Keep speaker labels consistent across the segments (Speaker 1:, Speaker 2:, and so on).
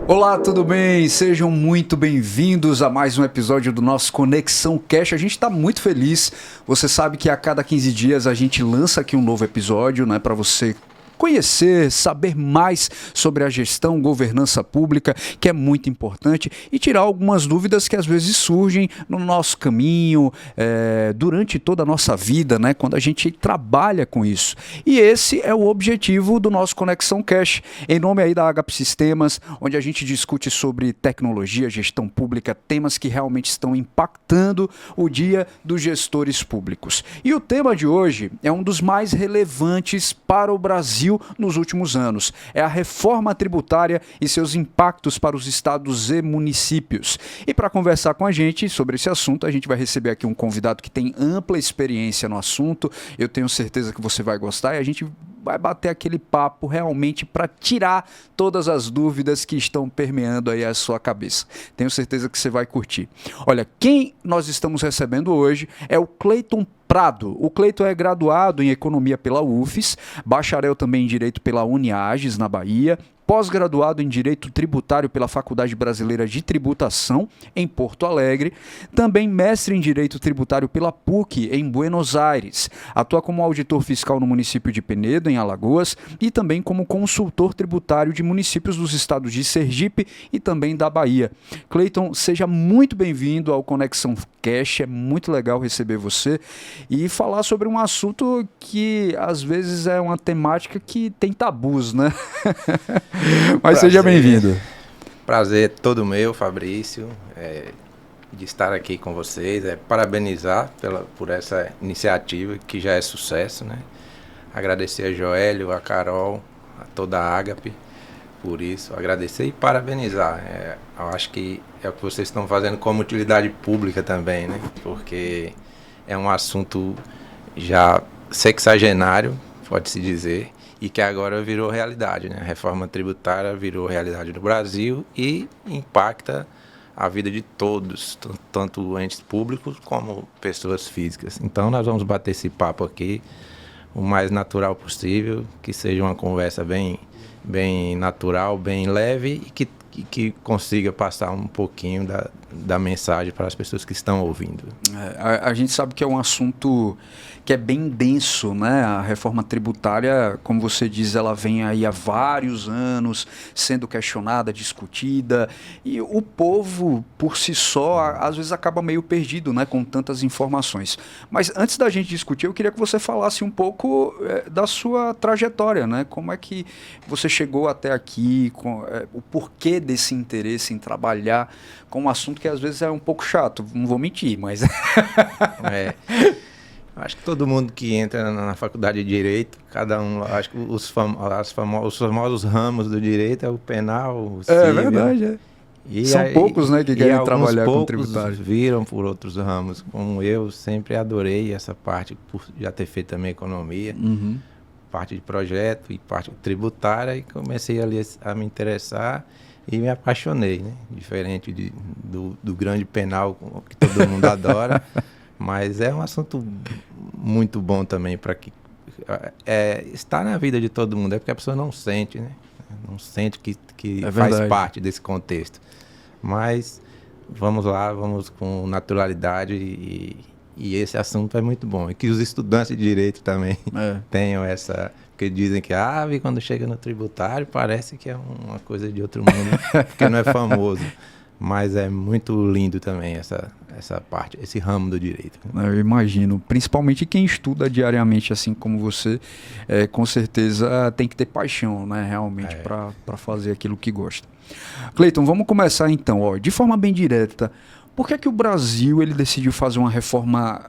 Speaker 1: Olá, tudo bem? Sejam muito bem-vindos a mais um episódio do nosso Conexão Cash. A gente está muito feliz. Você sabe que a cada 15 dias a gente lança aqui um novo episódio, né, para você conhecer, saber mais sobre a gestão, governança pública, que é muito importante, e tirar algumas dúvidas que às vezes surgem no nosso caminho, durante toda a nossa vida, né, quando a gente trabalha com isso. E esse é o objetivo do nosso Conexão Cash, em nome aí da Agape Sistemas, onde a gente discute sobre tecnologia, gestão pública, temas que realmente estão impactando o dia dos gestores públicos. E o tema de hoje é um dos mais relevantes para o Brasil nos últimos anos. É a reforma tributária e seus impactos para os estados e municípios. E para conversar com a gente sobre esse assunto, a gente vai receber aqui um convidado que tem ampla experiência no assunto. Eu tenho certeza que você vai gostar e a gente vai bater aquele papo realmente para tirar todas as dúvidas que estão permeando aí a sua cabeça. Tenho certeza que você vai curtir. Olha, quem nós estamos recebendo hoje é o Cleiton Prado. O Cleiton é graduado em Economia pela UFES, bacharel também em Direito pela Uniages, na Bahia, pós-graduado em Direito Tributário pela Faculdade Brasileira de Tributação, em Porto Alegre, também mestre em Direito Tributário pela PUC, em Buenos Aires. Atua como auditor fiscal no município de Penedo, em Alagoas, e também como consultor tributário de municípios dos estados de Sergipe e também da Bahia. Cleiton, seja muito bem-vindo ao Conexão Cash, é muito legal receber você e falar sobre um assunto que às vezes é uma temática que tem tabus, né? Mas seja bem-vindo.
Speaker 2: Prazer todo meu, Fabrício, de estar aqui com vocês, parabenizar por essa iniciativa que já é sucesso, né? Agradecer a Joélio, a Carol, a toda a Agape por isso, agradecer e parabenizar. Eu acho que é o que vocês estão fazendo como utilidade pública também, né? Porque é um assunto já sexagenário, pode-se dizer, e que agora virou realidade, né? A reforma tributária virou realidade no Brasil e impacta a vida de todos, tanto entes públicos como pessoas físicas. Então nós vamos bater esse papo aqui o mais natural possível, que seja uma conversa bem natural, bem leve e que consiga passar um pouquinho da mensagem para as pessoas que estão ouvindo.
Speaker 1: A gente sabe que é um assunto que é bem denso, né? A reforma tributária, como você diz, ela vem aí há vários anos sendo questionada, discutida, e o povo, por si só, às vezes acaba meio perdido, né? Com tantas informações. Mas antes da gente discutir, eu queria que você falasse um pouco da sua trajetória, né? Como é que você chegou até aqui, o porquê desse interesse em trabalhar com um assunto que às vezes é um pouco chato, não vou mentir, mas...
Speaker 2: Acho que todo mundo que entra na faculdade de Direito, cada um, acho que os famosos ramos do Direito é o penal, o civil.
Speaker 1: É verdade, São poucos, né, que querem trabalhar com tributário.
Speaker 2: Viram por outros ramos, como eu sempre adorei essa parte, por já ter feito também economia, parte de projeto e parte tributária, e comecei ali a me interessar e me apaixonei, né? Diferente do grande penal que todo mundo adora, mas é um assunto muito bom também para que está na vida de todo mundo, é porque a pessoa não sente, né? Não sente que faz parte desse contexto. Mas vamos lá, vamos com naturalidade e esse assunto é muito bom. E que os estudantes de Direito também tenham essa... Porque dizem que quando chega no tributário parece que é uma coisa de outro mundo, porque não é famoso. Mas é muito lindo também essa parte, esse ramo do direito.
Speaker 1: Eu imagino, principalmente quem estuda diariamente assim como você, com certeza tem que ter paixão, né, realmente, para fazer aquilo que gosta. Cleiton, vamos começar então, de forma bem direta. Por que o Brasil ele decidiu fazer uma reforma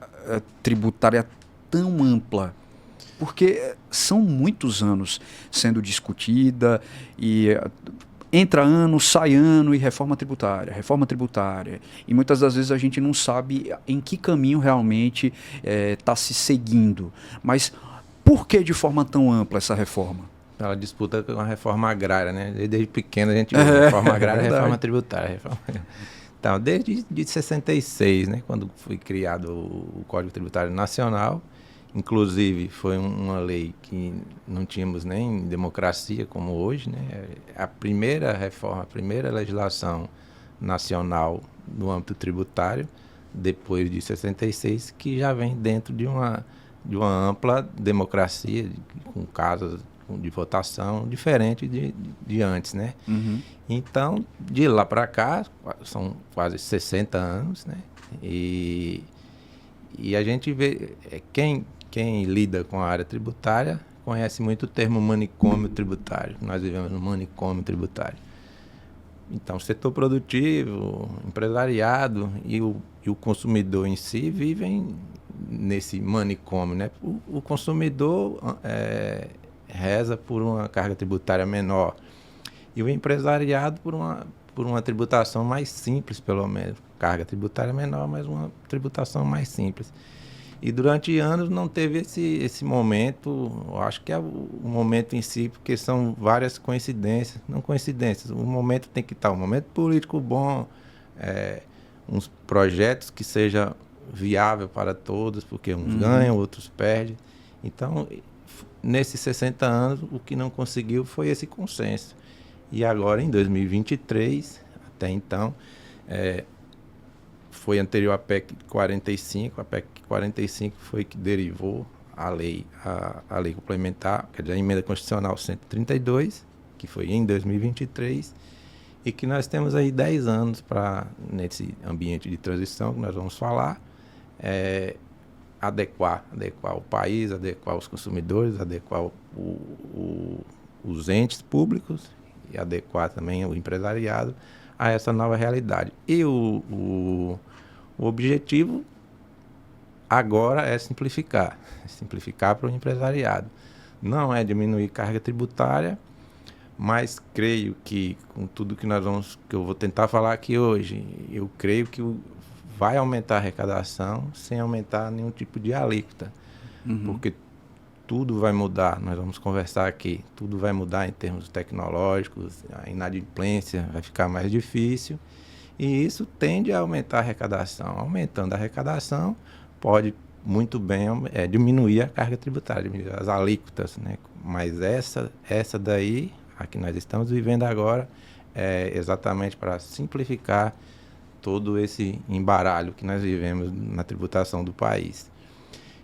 Speaker 1: tributária tão ampla? Porque são muitos anos sendo discutida e entra ano, sai ano e reforma tributária. E muitas das vezes a gente não sabe em que caminho realmente está se seguindo. Mas por que de forma tão ampla essa reforma?
Speaker 2: Ela disputa com a reforma agrária, né? Desde pequeno a gente viu reforma agrária e reforma tributária. Então, desde 66, né, quando foi criado o Código Tributário Nacional, Inclusive, foi uma lei que não tínhamos nem democracia como hoje, né? A primeira reforma, a primeira legislação nacional no âmbito tributário, depois de 66, que já vem dentro de uma ampla democracia, com casas de votação diferente de antes, né?
Speaker 1: Uhum.
Speaker 2: Então, de lá para cá, são quase 60 anos, né? E a gente vê, quem lida com a área tributária conhece muito o termo manicômio tributário. Nós vivemos no manicômio tributário. Então, setor produtivo, empresariado e o consumidor em si vivem nesse manicômio, né? O consumidor reza por uma carga tributária menor e o empresariado por uma tributação mais simples, pelo menos. Carga tributária menor, mas uma tributação mais simples. E durante anos não teve esse momento, eu acho que é o momento em si, porque são várias coincidências, não coincidências, o momento tem que estar, um momento político bom, uns projetos que seja viável para todos, porque uns ganham, outros perdem. Então, nesses 60 anos, o que não conseguiu foi esse consenso. E agora, em 2023, até então, foi anterior à PEC 45, a PEC 45 foi que derivou a lei complementar, quer dizer, a emenda constitucional 132, que foi em 2023, e que nós temos aí 10 anos para, nesse ambiente de transição que nós vamos falar, adequar o país, adequar os consumidores, adequar os entes públicos e adequar também o empresariado a essa nova realidade. E o objetivo agora é simplificar para o empresariado. Não é diminuir carga tributária, mas creio que com tudo que eu vou tentar falar aqui hoje, eu creio que vai aumentar a arrecadação sem aumentar nenhum tipo de alíquota, porque tudo vai mudar, nós vamos conversar aqui, tudo vai mudar em termos tecnológicos, a inadimplência vai ficar mais difícil, e isso tende a aumentar a arrecadação. Aumentando a arrecadação, pode muito bem diminuir a carga tributária, diminuir as alíquotas, né? Mas essa daí, a que nós estamos vivendo agora, é exatamente para simplificar todo esse embaralho que nós vivemos na tributação do país.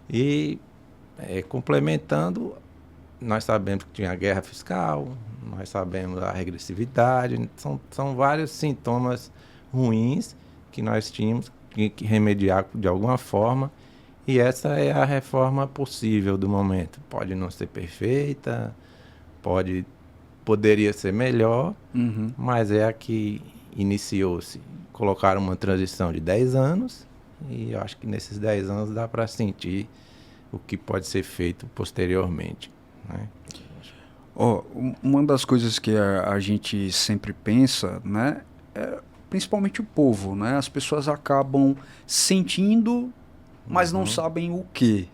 Speaker 2: E complementando, nós sabemos que tinha a guerra fiscal, nós sabemos a regressividade, são vários sintomas ruins que nós tínhamos que remediar de alguma forma, e essa é a reforma possível do momento. Pode não ser perfeita, poderia ser melhor, mas é a que iniciou-se. Colocaram uma transição de 10 anos, e eu acho que nesses 10 anos dá para sentir o que pode ser feito posteriormente, né?
Speaker 1: Uma das coisas que a gente sempre pensa, né, principalmente o povo, né, as pessoas acabam sentindo, mas não sabem o quê,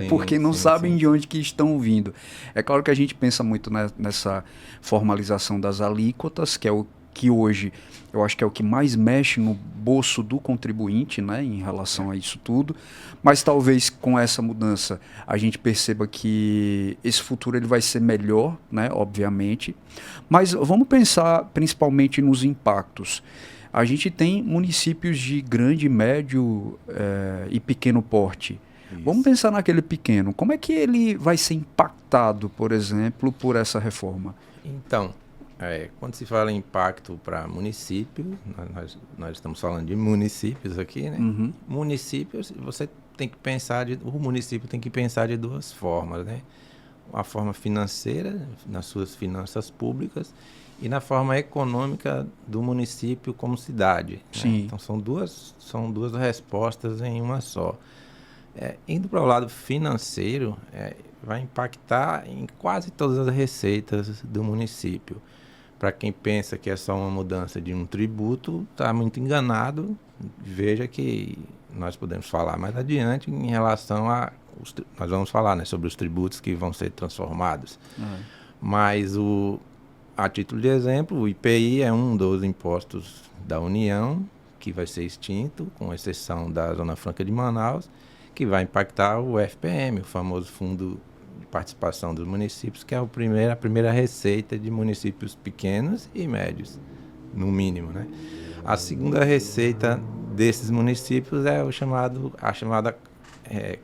Speaker 1: porque não sabem de onde que estão vindo. É claro que a gente pensa muito nessa formalização das alíquotas, que é o que hoje eu acho que é o que mais mexe no bolso do contribuinte, né, em relação a isso tudo, mas talvez com essa mudança a gente perceba que esse futuro ele vai ser melhor, né, obviamente, mas vamos pensar principalmente nos impactos. A gente tem municípios de grande, médio e pequeno porte. Isso. Vamos pensar naquele pequeno. Como é que ele vai ser impactado, por exemplo, por essa reforma?
Speaker 2: Então, quando se fala em impacto para município, nós estamos falando de municípios aqui, né? Municípios, você tem que pensar, o município tem que pensar de duas formas, né? A forma financeira, nas suas finanças públicas, e na forma econômica do município como cidade.
Speaker 1: Sim.
Speaker 2: Né? Então são duas respostas em uma só. Indo para o lado financeiro, vai impactar em quase todas as receitas do município. Para quem pensa que é só uma mudança de um tributo, está muito enganado. Veja que nós podemos falar mais adiante em relação a... Nós vamos falar, né, sobre os tributos que vão ser transformados. Mas, a título de exemplo, o IPI é um dos impostos da União que vai ser extinto, com exceção da Zona Franca de Manaus, que vai impactar o FPM, o famoso Fundo de Participação dos Municípios, que é a primeira receita de municípios pequenos e médios, no mínimo, né? A segunda receita desses municípios é a chamada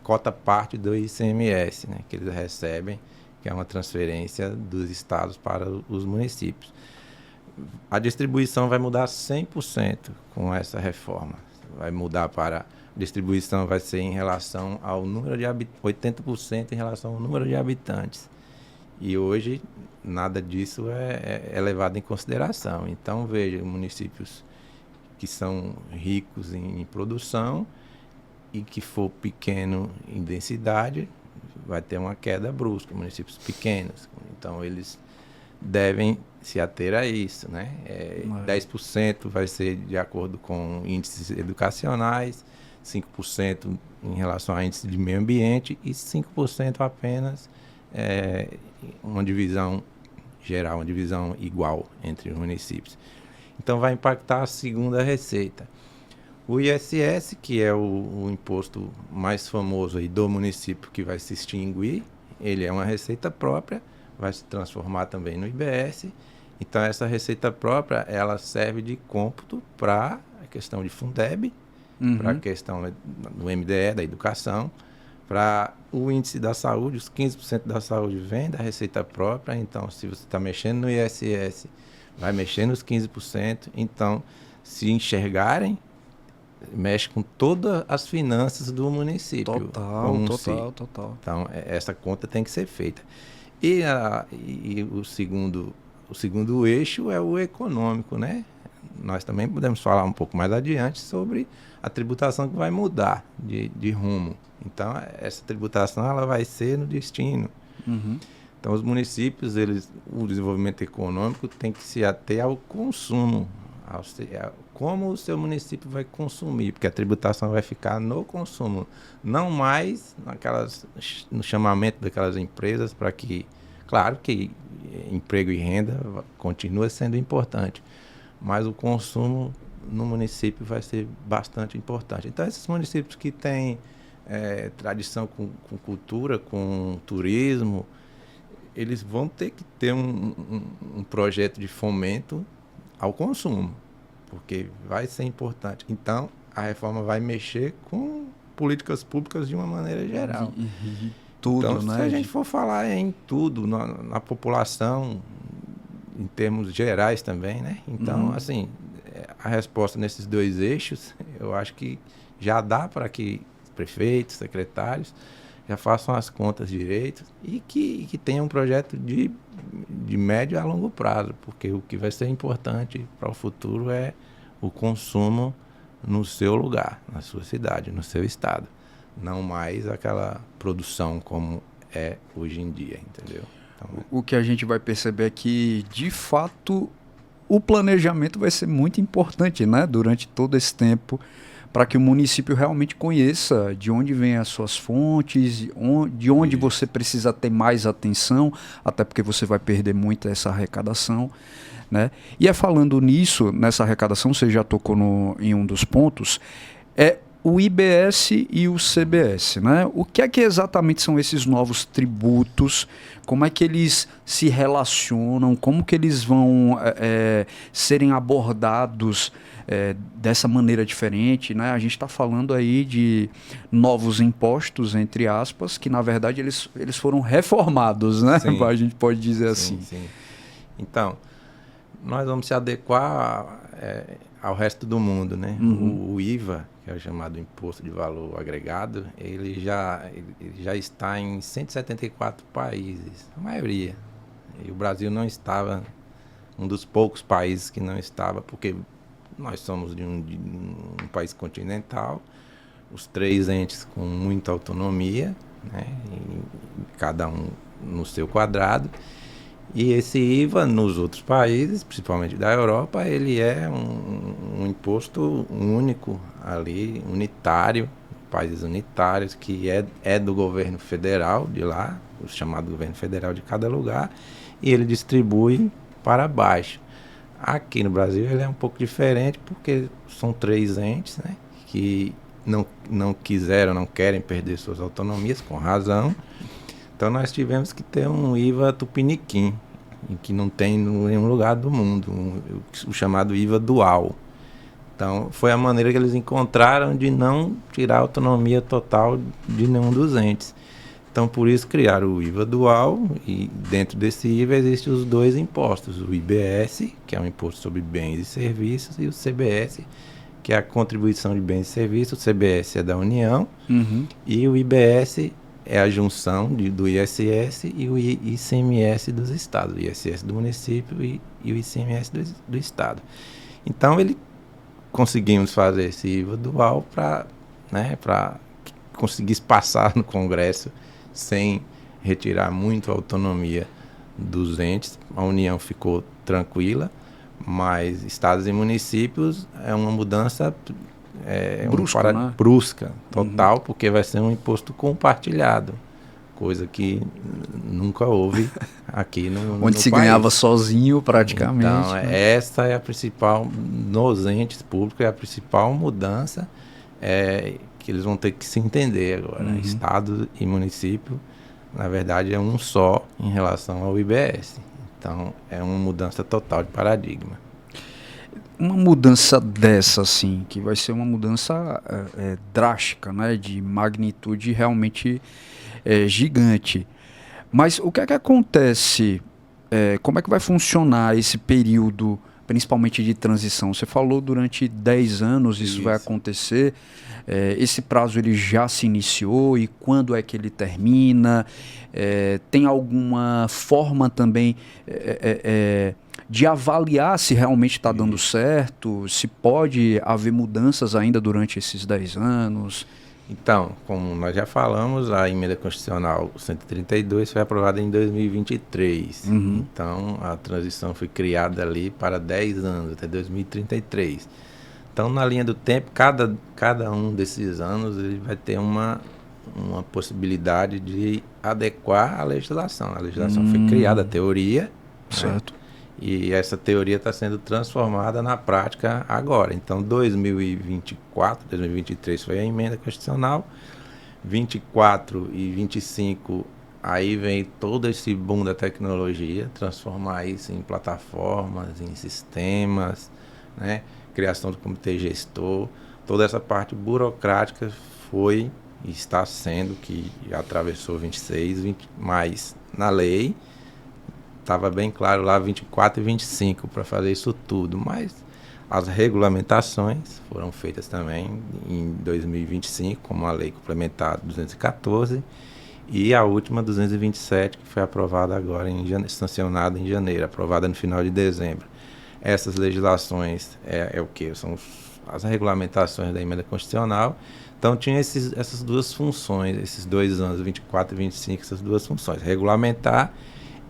Speaker 2: cota parte do ICMS, né, que eles recebem, que é uma transferência dos estados para os municípios. A distribuição vai mudar 100% com essa reforma. Vai mudar para... A distribuição vai ser em relação ao número de 80% em relação ao número de habitantes. E hoje, nada disso é levado em consideração. Então, veja, municípios que são ricos em produção e que for pequeno em densidade, vai ter uma queda brusca, municípios pequenos. Então, eles devem se ater a isso, né? 10% vai ser de acordo com índices educacionais, 5% em relação a índice de meio ambiente e 5% apenas uma divisão geral, uma divisão igual entre os municípios. Então, vai impactar a segunda receita. O ISS, que é o imposto mais famoso aí do município que vai se extinguir, ele é uma receita própria, vai se transformar também no IBS. Então, essa receita própria, ela serve de cômputo para a questão de Fundeb, para a questão do MDE, da educação, para o índice da saúde, os 15% da saúde vem da receita própria. Então, se você está mexendo no ISS, vai mexer nos 15%. Então, se enxergarem, mexe com todas as finanças do município.
Speaker 1: Total.
Speaker 2: Então, essa conta tem que ser feita. E o segundo eixo é o econômico, né? Nós também podemos falar um pouco mais adiante sobre a tributação que vai mudar de rumo. Então, essa tributação ela vai ser no destino. Então, os municípios, o desenvolvimento econômico tem que se ater ao consumo, como o seu município vai consumir, porque a tributação vai ficar no consumo, não mais no chamamento daquelas empresas para que, claro que emprego e renda continua sendo importante, mas o consumo no município vai ser bastante importante. Então, esses municípios que têm tradição com cultura, com turismo, eles vão ter que ter um projeto de fomento ao consumo, porque vai ser importante. Então, a reforma vai mexer com políticas públicas de uma maneira geral.
Speaker 1: Tudo,
Speaker 2: então,
Speaker 1: né?
Speaker 2: Se a gente for falar em tudo, na população, em termos gerais também, né? Então, assim, a resposta nesses dois eixos, eu acho que já dá para que prefeitos, secretários, já façam as contas direito e que tenham um projeto de médio a longo prazo, porque o que vai ser importante para o futuro é o consumo no seu lugar, na sua cidade, no seu estado. Não mais aquela produção como é hoje em dia, entendeu? Então,
Speaker 1: o que a gente vai perceber é que, de fato, o planejamento vai ser muito importante, né? Durante todo esse tempo, para que o município realmente conheça de onde vêm as suas fontes, de onde você precisa ter mais atenção, até porque você vai perder muito essa arrecadação, né? E falando nisso, nessa arrecadação, você já tocou em um dos pontos, o IBS e o CBS, né? O que é que exatamente são esses novos tributos? Como é que eles se relacionam? Como que eles vão serem abordados dessa maneira diferente, né? A gente está falando aí de novos impostos, entre aspas, que na verdade eles foram reformados, né?
Speaker 2: Sim.
Speaker 1: A gente pode dizer assim.
Speaker 2: Sim. Então, nós vamos se adequar ao resto do mundo, né? O IVA, que é o chamado Imposto de Valor Agregado, ele já está em 174 países, a maioria. E o Brasil não estava, um dos poucos países que não estava, porque nós somos de um país continental, os 3 entes com muita autonomia, né? E cada um no seu quadrado. E esse IVA nos outros países, principalmente da Europa, ele é um imposto único ali, unitário, países unitários, que é do governo federal de lá, o chamado governo federal de cada lugar, e ele distribui para baixo. Aqui no Brasil ele é um pouco diferente, porque são 3 entes, né, que não quiseram, não querem perder suas autonomias, com razão. Então nós tivemos que ter um IVA tupiniquim, que não tem em nenhum lugar do mundo, o chamado IVA dual. Então foi a maneira que eles encontraram de não tirar a autonomia total de nenhum dos entes. Então por isso criaram o IVA dual, e dentro desse IVA existem os dois impostos, o IBS, que é um imposto sobre bens e serviços, e o CBS, que é a contribuição de bens e serviços. O CBS é da União, e o IBS é a junção do ISS e o ICMS dos estados, o ISS do município e o ICMS do estado. Então conseguimos fazer esse IVA dual para conseguir passar no Congresso sem retirar muito a autonomia dos entes. A União ficou tranquila, mas estados e municípios é uma mudança brusca, total, porque vai ser um imposto compartilhado, coisa que nunca houve aqui no
Speaker 1: Onde se
Speaker 2: país.
Speaker 1: Ganhava sozinho praticamente.
Speaker 2: Então, essa é a principal, nos entes públicos, é a principal mudança que eles vão ter que se entender agora. Estado e município, na verdade, é um só em relação ao IBS. Então, é uma mudança total de paradigma.
Speaker 1: Uma mudança dessa, assim, que vai ser uma mudança drástica, né, de magnitude realmente gigante. Mas o que é que acontece? Como é que vai funcionar esse período, principalmente de transição? Você falou durante 10 anos isso vai acontecer. Esse prazo ele já se iniciou, e quando é que ele termina? Tem alguma forma também de avaliar se realmente está dando certo? Se pode haver mudanças ainda durante esses 10 anos?
Speaker 2: Então, como nós já falamos, a emenda constitucional 132 foi aprovada em 2023. Então, a transição foi criada ali para 10 anos, até 2033. Então, na linha do tempo, cada um desses anos ele vai ter uma possibilidade de adequar a legislação. A legislação foi criada, a teoria,
Speaker 1: certo,
Speaker 2: né? E essa teoria está sendo transformada na prática agora. Então, 2024, 2023 foi a emenda constitucional, 24 e 25, aí vem todo esse boom da tecnologia, transformar isso em plataformas, em sistemas, né? Criação do comitê gestor, toda essa parte burocrática foi e está sendo, que atravessou 26, mas na lei estava bem claro lá 24 e 25 para fazer isso tudo, mas as regulamentações foram feitas também em 2025, como a lei complementar 214 e a última 227, que foi aprovada agora, sancionada em janeiro, aprovada no final de dezembro. Essas legislações o quê? São as regulamentações da emenda constitucional. Então tinha essas duas funções, esses 2 anos, 24 e 25, essas duas funções, regulamentar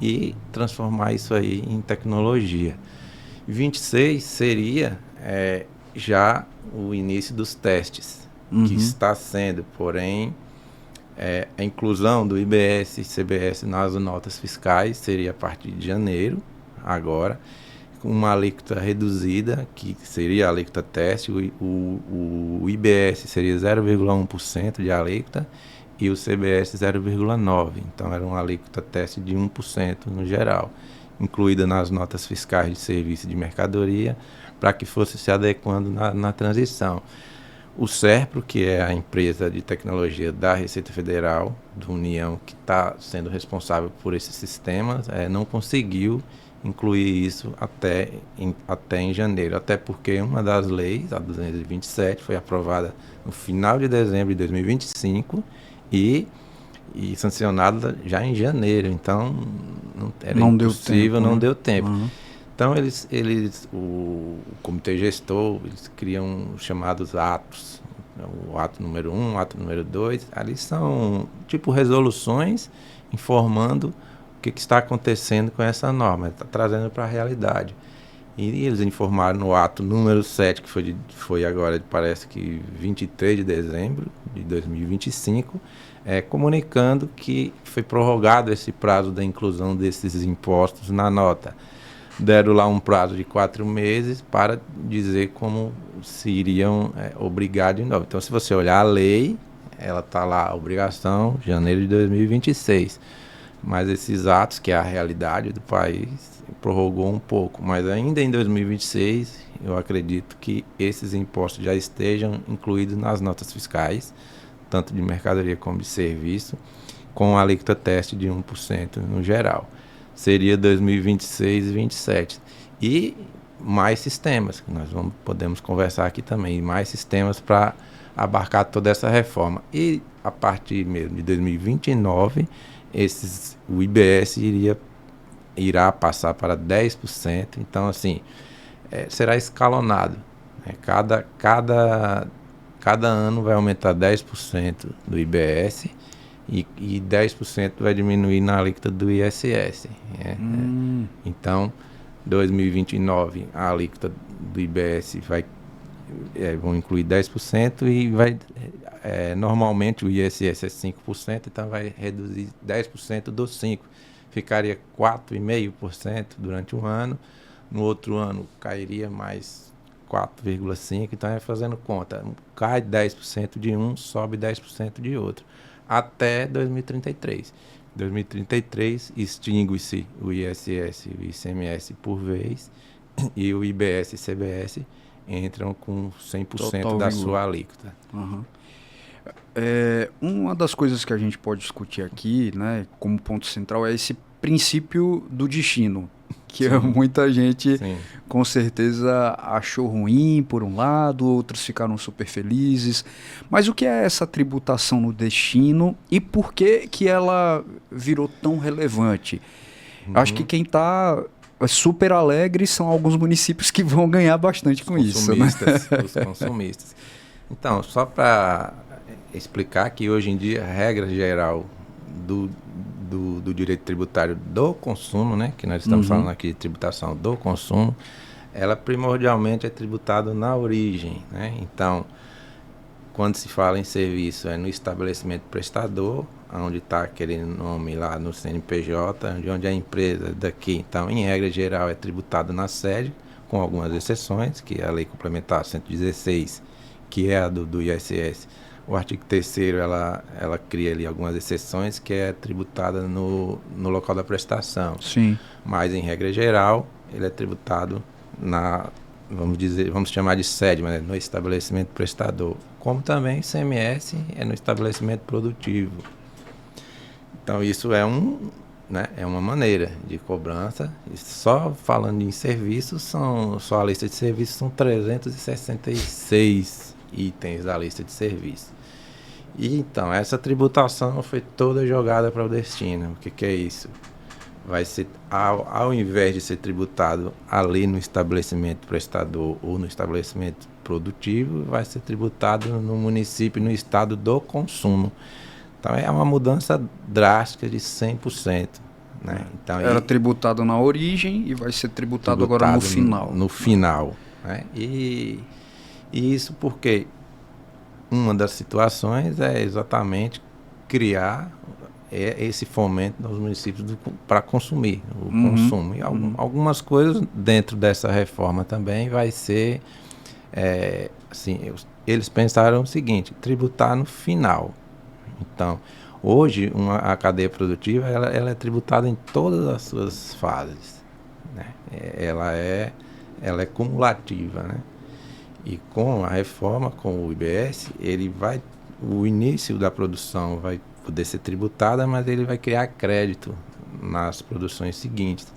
Speaker 2: e transformar isso aí em tecnologia. 26 seria já o início dos testes, que está sendo, porém, a inclusão do IBS e CBS nas notas fiscais seria a partir de janeiro, agora, com uma alíquota reduzida, que seria a alíquota teste. O IBS seria 0,1% de alíquota, e o CBS 0,9%. Então era uma alíquota teste de 1% no geral, incluída nas notas fiscais de serviço e de mercadoria, para que fosse se adequando na transição. O SERPRO, que é a empresa de tecnologia da Receita Federal, da União, que está sendo responsável por esses sistemas, não conseguiu incluir isso até em janeiro, até porque uma das leis, a 227, foi aprovada no final de dezembro de 2025 e sancionada já em janeiro. Então não deu tempo. Então o comitê gestor, eles criam os chamados atos, o ato número 1, o ato número 2, ali são tipo resoluções informando o que está acontecendo com essa norma, está trazendo para a realidade. E eles informaram no ato número 7, que foi agora, parece que 23 de dezembro de 2025, comunicando que foi prorrogado esse prazo da inclusão desses impostos na nota. deram lá um prazo de 4 meses para dizer como se iriam obrigar de novo. Então, se você olhar a lei, ela está lá, a obrigação, janeiro de 2026. Mas esses atos, que é a realidade do país, prorrogou um pouco. Mas ainda em 2026, eu acredito que esses impostos já estejam incluídos nas notas fiscais, tanto de mercadoria como de serviço, com a alíquota teste de 1% no geral. Seria 2026 e 2027. E mais sistemas, que nós podemos conversar aqui também, mais sistemas para abarcar toda essa reforma. E a partir mesmo de 2029, o IBS irá passar para 10%. Então, assim, será escalonado. Né? Cada ano vai aumentar 10% do IBS e 10% vai diminuir na alíquota do ISS. Então, 2029, a alíquota do IBS vão incluir 10% e normalmente o ISS é 5%, então vai reduzir 10% dos 5%. Ficaria 4,5% durante um ano, no outro ano cairia mais 4,5%, então é fazendo conta. Cai 10% de um, sobe 10% de outro, até 2033. 2033 extingue-se o ISS e o ICMS por vez, e o IBS e CBS entram com 100% total da sua alíquota.
Speaker 1: Uhum. Uma das coisas que a gente pode discutir aqui, né, como ponto central, é esse princípio do destino, que muita gente, com certeza, achou ruim por um lado, outros ficaram super felizes. Mas o que é essa tributação no destino e por que que ela virou tão relevante? Acho que quem está super alegre são alguns municípios que vão ganhar bastante com isso, né?
Speaker 2: Os consumistas. Então, só para explicar que hoje em dia a regra geral do direito tributário do consumo, né, que nós estamos falando aqui de tributação do consumo, ela primordialmente é tributada na origem, né? Então, quando se fala em serviço, é no estabelecimento prestador, onde está aquele nome lá no CNPJ, de onde é a empresa daqui. Então, em regra geral, é tributado na sede, com algumas exceções, que é a Lei Complementar 116, que é a do ISS. O artigo 3º, ela cria ali algumas exceções, que é tributada no local da prestação.
Speaker 1: Sim.
Speaker 2: Mas, em regra geral, ele é tributado vamos chamar de sede, mas é no estabelecimento prestador. Como também ICMS é no estabelecimento produtivo. Então, isso é uma maneira de cobrança. E só falando em serviços, só a lista de serviços são 366 itens da lista de serviços. E então, essa tributação foi toda jogada para o destino. O que é isso? Vai ser, ao invés de ser tributado ali no estabelecimento prestador ou no estabelecimento produtivo, vai ser tributado no município, no estado do consumo. Então, é uma mudança drástica de 100%. Né? Então,
Speaker 1: era tributado na origem e vai ser tributado agora no final.
Speaker 2: No final. Né? E isso porque uma das situações é exatamente criar esse fomento nos municípios para consumir, o consumo. E algumas coisas dentro dessa reforma também vai ser, eles pensaram o seguinte, tributar no final. Então, hoje a cadeia produtiva ela é tributada em todas as suas fases. Né? Ela é cumulativa, né? E com a reforma, com o IBS, o início da produção vai poder ser tributada, mas ele vai criar crédito nas produções seguintes.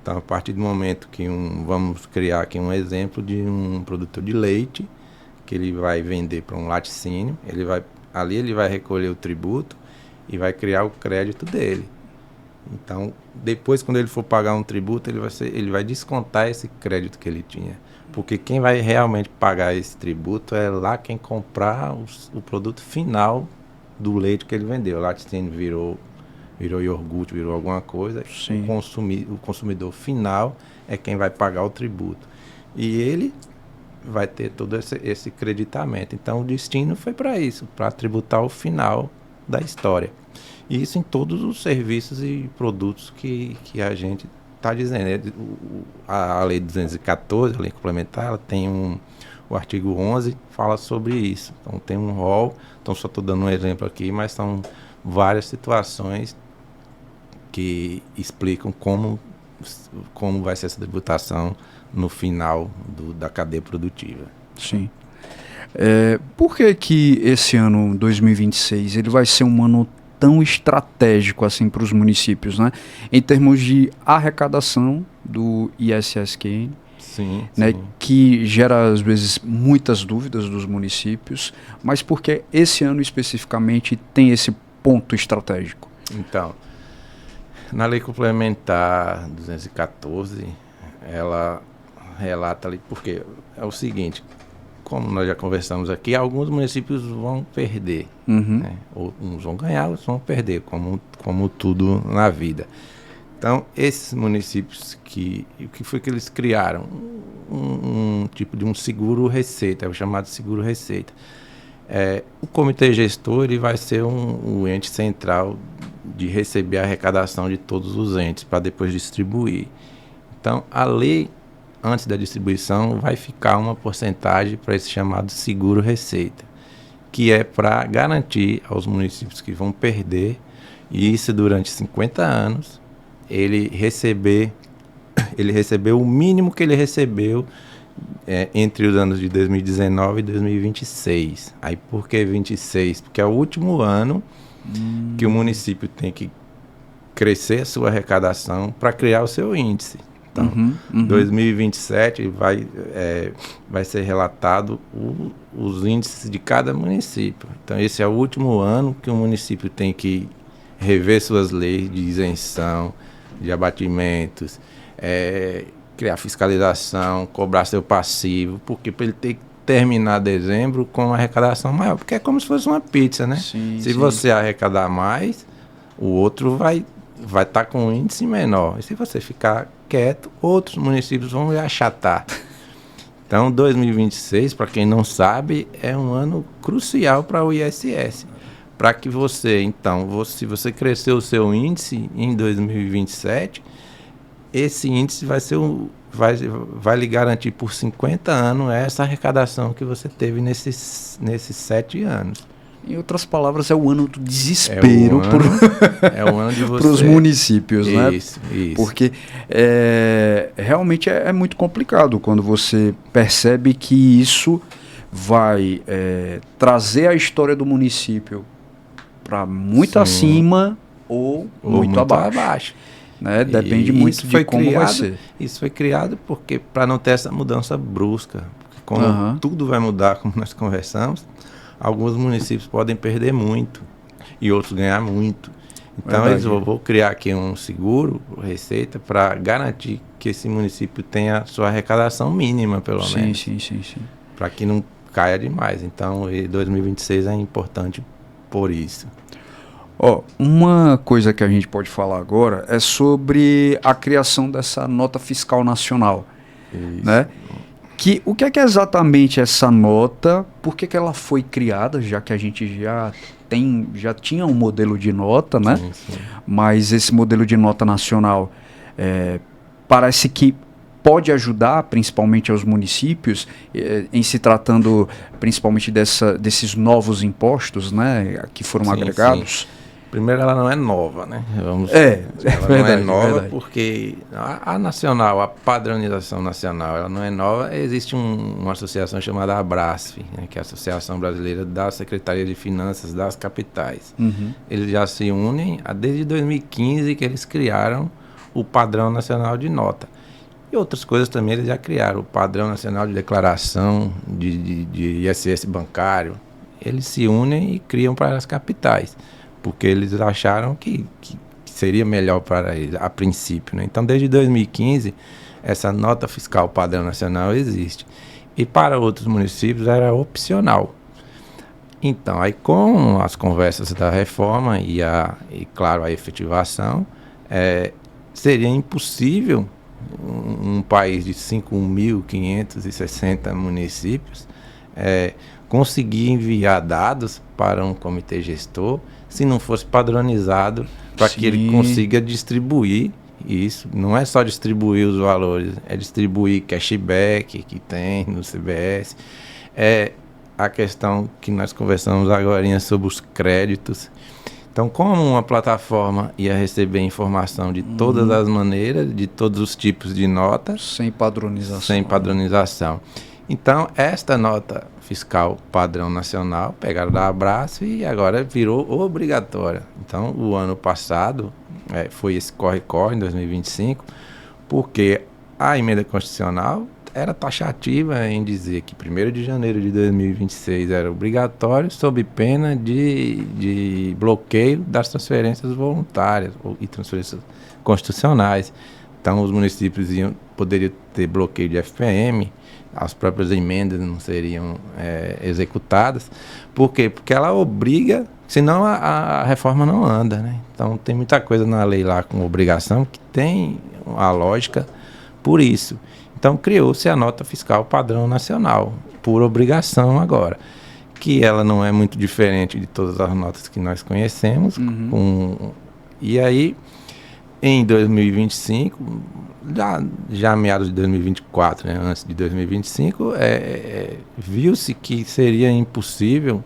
Speaker 2: Então, a partir do momento que vamos criar aqui um exemplo de um produtor de leite, que ele vai vender para um laticínio, ele vai recolher o tributo e vai criar o crédito dele. Então, depois, quando ele for pagar um tributo, ele vai descontar esse crédito que ele tinha. Porque quem vai realmente pagar esse tributo é lá quem comprar o produto final do leite que ele vendeu. O laticínio virou iogurte, virou alguma coisa.
Speaker 1: Sim.
Speaker 2: O consumidor final é quem vai pagar o tributo. E ele vai ter todo esse creditamento. Então, o destino foi para isso, para tributar o final da história. E isso em todos os serviços e produtos que a gente está dizendo, a Lei 214, a lei complementar, ela tem o artigo 11 fala sobre isso. Então tem um rol, então só estou dando um exemplo aqui, mas são várias situações que explicam como vai ser essa tributação no final da cadeia produtiva.
Speaker 1: Sim. Por que esse ano, 2026, ele vai ser um ano tão estratégico assim para os municípios, né? Em termos de arrecadação do ISSQN, né? Sim. Que gera às vezes muitas dúvidas dos municípios, mas porque esse ano especificamente tem esse ponto estratégico?
Speaker 2: Então, na lei complementar 214, ela relata ali, porque é o seguinte, como nós já conversamos aqui, alguns municípios vão perder, né? Uns vão ganhar, outros vão perder, como tudo na vida. Então, esses municípios o que foi que eles criaram? Um tipo de um seguro-receita, é o chamado seguro-receita. O comitê gestor ele vai ser o ente central de receber a arrecadação de todos os entes, para depois distribuir. Então, a lei, antes da distribuição, vai ficar uma porcentagem para esse chamado seguro-receita, que é para garantir aos municípios que vão perder, e isso durante 50 anos, ele recebeu o mínimo que ele recebeu entre os anos de 2019 e 2026. Aí por que 26? Porque é o último ano que o município tem que crescer a sua arrecadação para criar o seu índice. Então, 2027 vai ser relatado os índices de cada município. Então, esse é o último ano que o município tem que rever suas leis de isenção, de abatimentos, criar fiscalização, cobrar seu passivo, porque para ele ter que terminar dezembro com uma arrecadação maior, porque é como se fosse uma pizza, né? Se você arrecadar mais, o outro vai estar com um índice menor. E se você ficar quieto, outros municípios vão lhe achatar. Então, 2026, para quem não sabe, é um ano crucial para o ISS. Para que você, então, se você crescer o seu índice em 2027, esse índice vai lhe garantir por 50 anos essa arrecadação que você teve nesses 7 anos.
Speaker 1: Em outras palavras, é o ano do desespero
Speaker 2: é o ano de você...
Speaker 1: para os municípios, né?
Speaker 2: Isso.
Speaker 1: Porque realmente é muito complicado quando você percebe que isso vai trazer a história do município para muito acima ou muito abaixo. Né? Depende muito de como vai ser.
Speaker 2: Isso foi criado porque para não ter essa mudança brusca. Porque como tudo vai mudar, como nós conversamos, alguns municípios podem perder muito e outros ganhar muito. Então, eles vão criar aqui um seguro, receita, para garantir que esse município tenha sua arrecadação mínima, pelo menos.
Speaker 1: Sim.
Speaker 2: Para que não caia demais. Então, 2026 é importante por isso.
Speaker 1: Uma coisa que a gente pode falar agora é sobre a criação dessa nota fiscal nacional.
Speaker 2: Isso.
Speaker 1: Né? O que é exatamente essa nota? Por que ela foi criada, já que a gente já tinha um modelo de nota, né?
Speaker 2: Sim.
Speaker 1: Mas esse modelo de nota nacional parece que pode ajudar principalmente aos municípios, em se tratando principalmente desses novos impostos, né, que foram agregados.
Speaker 2: Sim. Primeiro, ela não é nova, né? Ela não é nova porque a nacional, a padronização nacional, ela não é nova. Existe uma associação chamada ABRASF, né, que é a Associação Brasileira da Secretaria de Finanças das Capitais. Eles já se unem desde 2015 que eles criaram o Padrão Nacional de Nota. E outras coisas também eles já criaram, o Padrão Nacional de Declaração de ISS bancário. Eles se unem e criam para as capitais, porque eles acharam que seria melhor para eles, a princípio, né? Então, desde 2015, essa nota fiscal padrão nacional existe. E para outros municípios era opcional. Então, aí com as conversas da reforma e claro, a efetivação, seria impossível um país de 5.560 municípios conseguir enviar dados para um comitê gestor se não fosse padronizado para que ele consiga distribuir E isso não é só distribuir os valores, é distribuir cashback que tem no CBS, é a questão que nós conversamos agora sobre os créditos. Então, como uma plataforma ia receber informação de todas as maneiras, de todos os tipos de notas,
Speaker 1: sem padronização.
Speaker 2: Sem padronização. Então, esta nota fiscal padrão nacional, pegaram da Abraço e agora virou obrigatória. Então, o ano passado foi esse corre-corre em 2025, porque a emenda constitucional era taxativa em dizer que 1º de janeiro de 2026 era obrigatório sob pena de bloqueio das transferências voluntárias e transferências constitucionais. Então, os municípios poderiam ter bloqueio de FPM, as próprias emendas não seriam executadas. Por quê? Porque ela obriga, senão a reforma não anda, né? Então, tem muita coisa na lei lá com obrigação que tem a lógica por isso. Então, criou-se a nota fiscal padrão nacional, por obrigação agora, que ela não é muito diferente de todas as notas que nós conhecemos. E aí, em 2025, já meados de 2024, né, antes de 2025, viu-se que seria impossível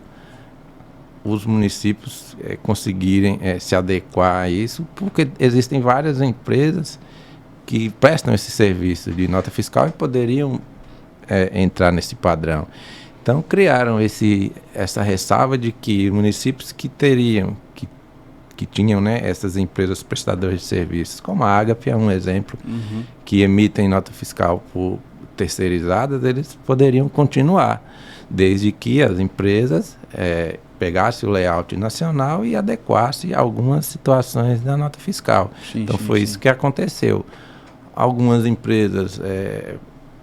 Speaker 2: os municípios conseguirem se adequar a isso, porque existem várias empresas que prestam esse serviço de nota fiscal e poderiam entrar nesse padrão. Então, criaram essa ressalva de que municípios que tinham, né, essas empresas prestadoras de serviços, como a Ágape é um exemplo, que emitem nota fiscal por terceirizadas, eles poderiam continuar, desde que as empresas pegassem o layout nacional e adequassem algumas situações da nota fiscal. Então, foi isso que aconteceu. Algumas empresas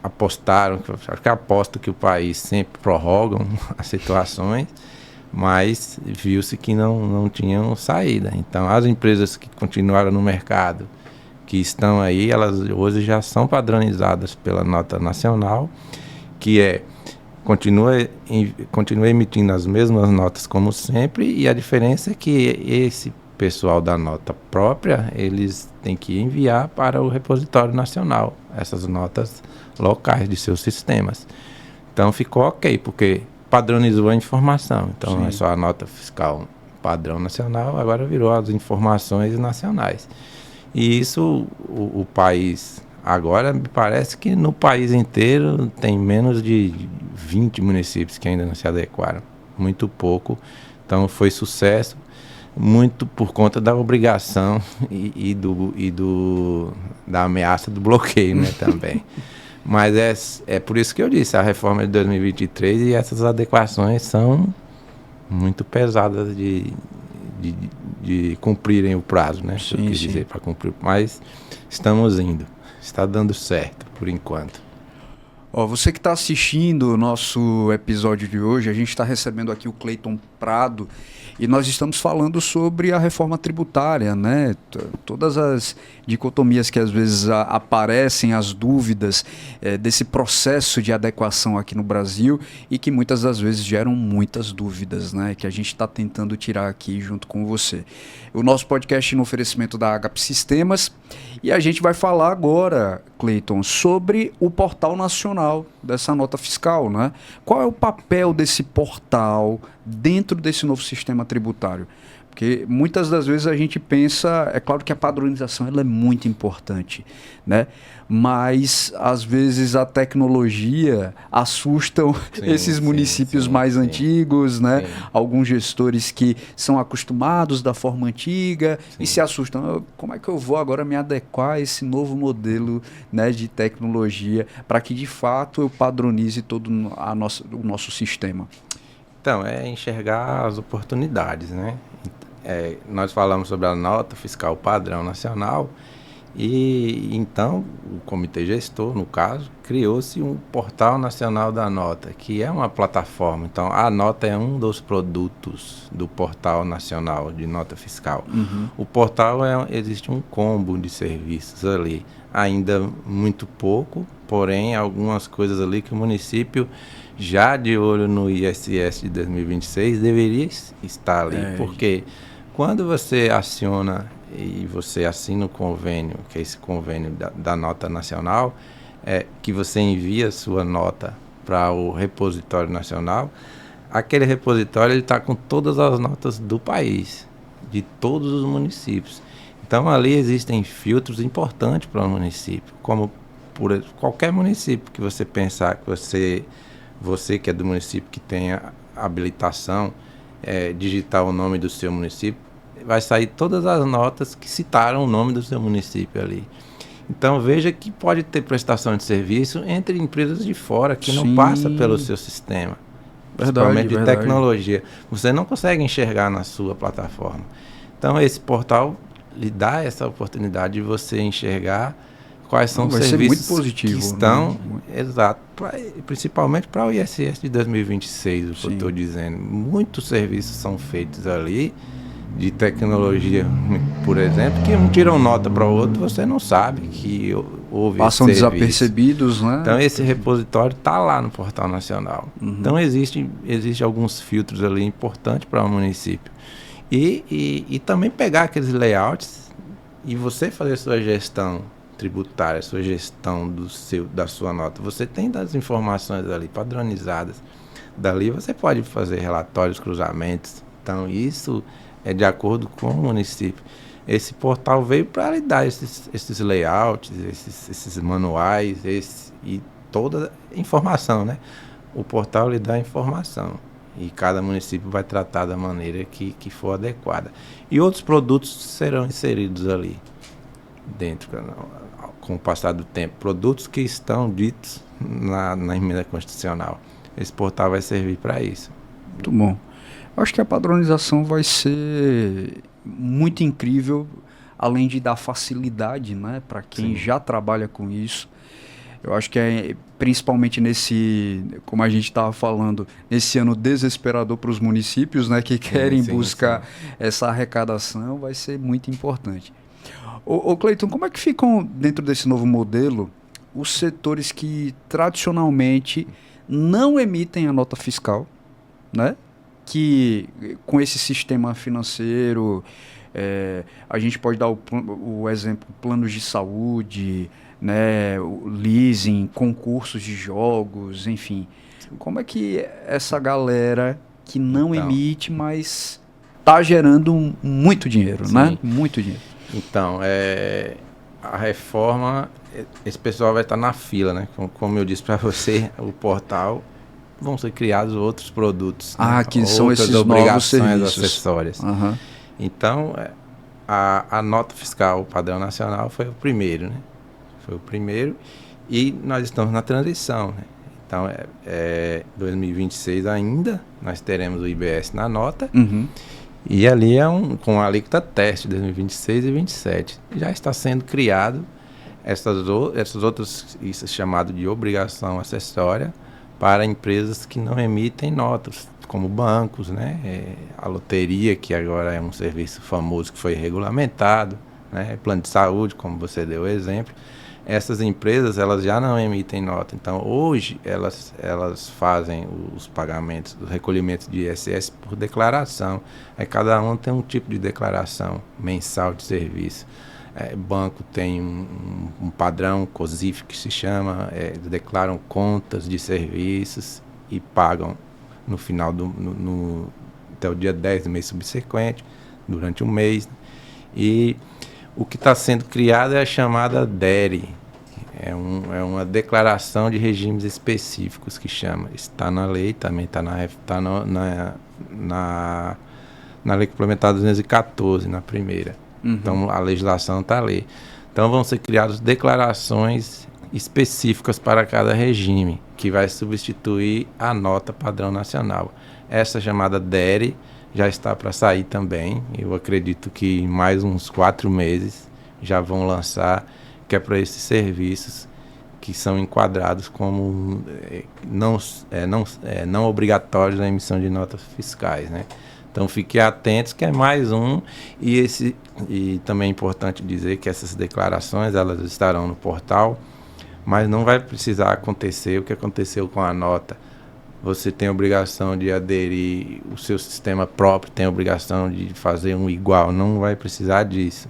Speaker 2: apostaram, acho que aposto que o país sempre prorrogam as situações, mas viu-se que não tinham saída. Então, as empresas que continuaram no mercado, que estão aí, elas hoje já são padronizadas pela nota nacional, que continua emitindo as mesmas notas como sempre, e a diferença é que esse pessoal da nota própria, eles têm que enviar para o repositório nacional essas notas locais de seus sistemas. Então, ficou ok, porque padronizou a informação. Então, não é só a nota fiscal padrão nacional, agora virou as informações nacionais. E isso, o país, agora me parece que no país inteiro tem menos de 20 municípios que ainda não se adequaram. Muito pouco. Então, foi sucesso, muito por conta da obrigação da ameaça do bloqueio, né, também. Mas é por isso que eu disse, a reforma de 2023 e essas adequações são muito pesadas de cumprirem o prazo, né?
Speaker 1: Sim,
Speaker 2: eu quis dizer, para cumprir. Mas estamos indo, está dando certo por enquanto.
Speaker 1: Você que está assistindo o nosso episódio de hoje, a gente está recebendo aqui o Cleiton Prado e nós estamos falando sobre a reforma tributária, né? Todas as dicotomias que às vezes aparecem, as dúvidas desse processo de adequação aqui no Brasil e que muitas das vezes geram muitas dúvidas, né? Que a gente está tentando tirar aqui junto com você. O nosso podcast no oferecimento da Ágape Sistemas, e a gente vai falar agora, Cleiton, sobre o portal nacional dessa nota fiscal, né? Qual é o papel desse portal dentro desse novo sistema tributário? Porque muitas das vezes a gente pensa, é claro que a padronização ela é muito importante, né? Mas às vezes a tecnologia assusta esses municípios mais antigos, né? Alguns gestores que são acostumados da forma antiga e se assustam. Como é que eu vou agora me adequar a esse novo modelo, né, de tecnologia para que de fato eu padronize todo o nosso sistema?
Speaker 2: Então, é enxergar as oportunidades, né? Nós falamos sobre a nota fiscal padrão nacional e então o comitê gestor, no caso, criou-se um portal nacional da nota, que é uma plataforma. Então, a nota é um dos produtos do portal nacional de nota fiscal. O portal existe um combo de serviços ali, ainda muito pouco, porém algumas coisas ali que o município, já de olho no ISS de 2026, deveria estar ali, porque quando você aciona e você assina o convênio, que é esse convênio da nota nacional, que você envia a sua nota para o repositório nacional, aquele repositório está com todas as notas do país, de todos os municípios. Então ali existem filtros importantes para o município, como por qualquer município que você pensar que você que é do município que tenha habilitação, digitar o nome do seu município, vai sair todas as notas que citaram o nome do seu município ali. Então veja que pode ter prestação de serviço entre empresas de fora que não passa pelo seu sistema, principalmente de tecnologia. Você não consegue enxergar na sua plataforma. Então esse portal lhe dá essa oportunidade de você enxergar quais são os serviços muito positivo, que estão, né? Exato, principalmente para o ISS de 2026, o que eu estou dizendo. Muitos serviços são feitos ali, de tecnologia, por exemplo, que um tiram nota para o outro, você não sabe que houve
Speaker 1: passam desapercebidos, né?
Speaker 2: Então esse repositório está lá no Portal Nacional. Então existe alguns filtros ali importantes para o município. E também pegar aqueles layouts e você fazer sua gestão tributária, sua gestão da sua nota. Você tem das informações ali padronizadas. Dali você pode fazer relatórios, cruzamentos. Então isso é de acordo com o município. Esse portal veio para lhe dar esses layouts, esses manuais, e toda a informação, né? O portal lhe dá a informação e cada município vai tratar da maneira que for adequada. E outros produtos serão inseridos ali dentro, com o passar do tempo. Produtos que estão ditos na emenda constitucional. Esse portal vai servir para isso.
Speaker 1: Muito bom. Acho que a padronização vai ser muito incrível, além de dar facilidade, né, para quem já trabalha com isso. Eu acho que principalmente como a gente estava falando, nesse ano desesperador para os municípios, né, que querem buscar essa arrecadação, vai ser muito importante. Ô Cleiton, como é que ficam dentro desse novo modelo os setores que tradicionalmente não emitem a nota fiscal, né? Que com esse sistema financeiro, a gente pode dar o exemplo, planos de saúde, né, o leasing, concursos de jogos, enfim. Como é que essa galera que não emite, mas está gerando muito dinheiro, né? Muito dinheiro.
Speaker 2: Então, a reforma, esse pessoal vai estar na fila, né? Como eu disse para você, o portal, vão ser criados outros produtos.
Speaker 1: Né? Que são esses novos serviços
Speaker 2: acessórias. Então, a nota fiscal padrão nacional foi o primeiro, né? Foi o primeiro e nós estamos na transição, né? Então, 2026 ainda, nós teremos o IBS na nota. E ali com a alíquota teste, 2026 e 2027. Já está sendo criado essas outras, isso é chamado de obrigação acessória, para empresas que não emitem notas, como bancos, né? A loteria, que agora é um serviço famoso que foi regulamentado, né? Plano de saúde, como você deu o exemplo. Essas empresas, elas já não emitem nota. Então, hoje, elas fazem os pagamentos, os recolhimentos de ISS por declaração. Aí cada um tem um tipo de declaração mensal de serviço. Banco tem um padrão, COSIF que se chama, declaram contas de serviços e pagam no final até o dia 10 do mês subsequente, durante um mês. E o que está sendo criado é a chamada DERE, é uma declaração de regimes específicos que chama. Está na lei, também está na lei complementar 214, na primeira. Então, a legislação está ali. Então, vão ser criadas declarações específicas para cada regime, que vai substituir a nota padrão nacional. Essa chamada DERE já está para sair também. Eu acredito que em mais uns 4 meses já vão lançar, que é para esses serviços que são enquadrados como não obrigatórios na emissão de notas fiscais, né? Então fiquem atentos que é mais um, e também é importante dizer que essas declarações elas estarão no portal, mas não vai precisar acontecer o que aconteceu com a nota. Você tem a obrigação de aderir, o seu sistema próprio tem a obrigação de fazer um igual, não vai precisar disso.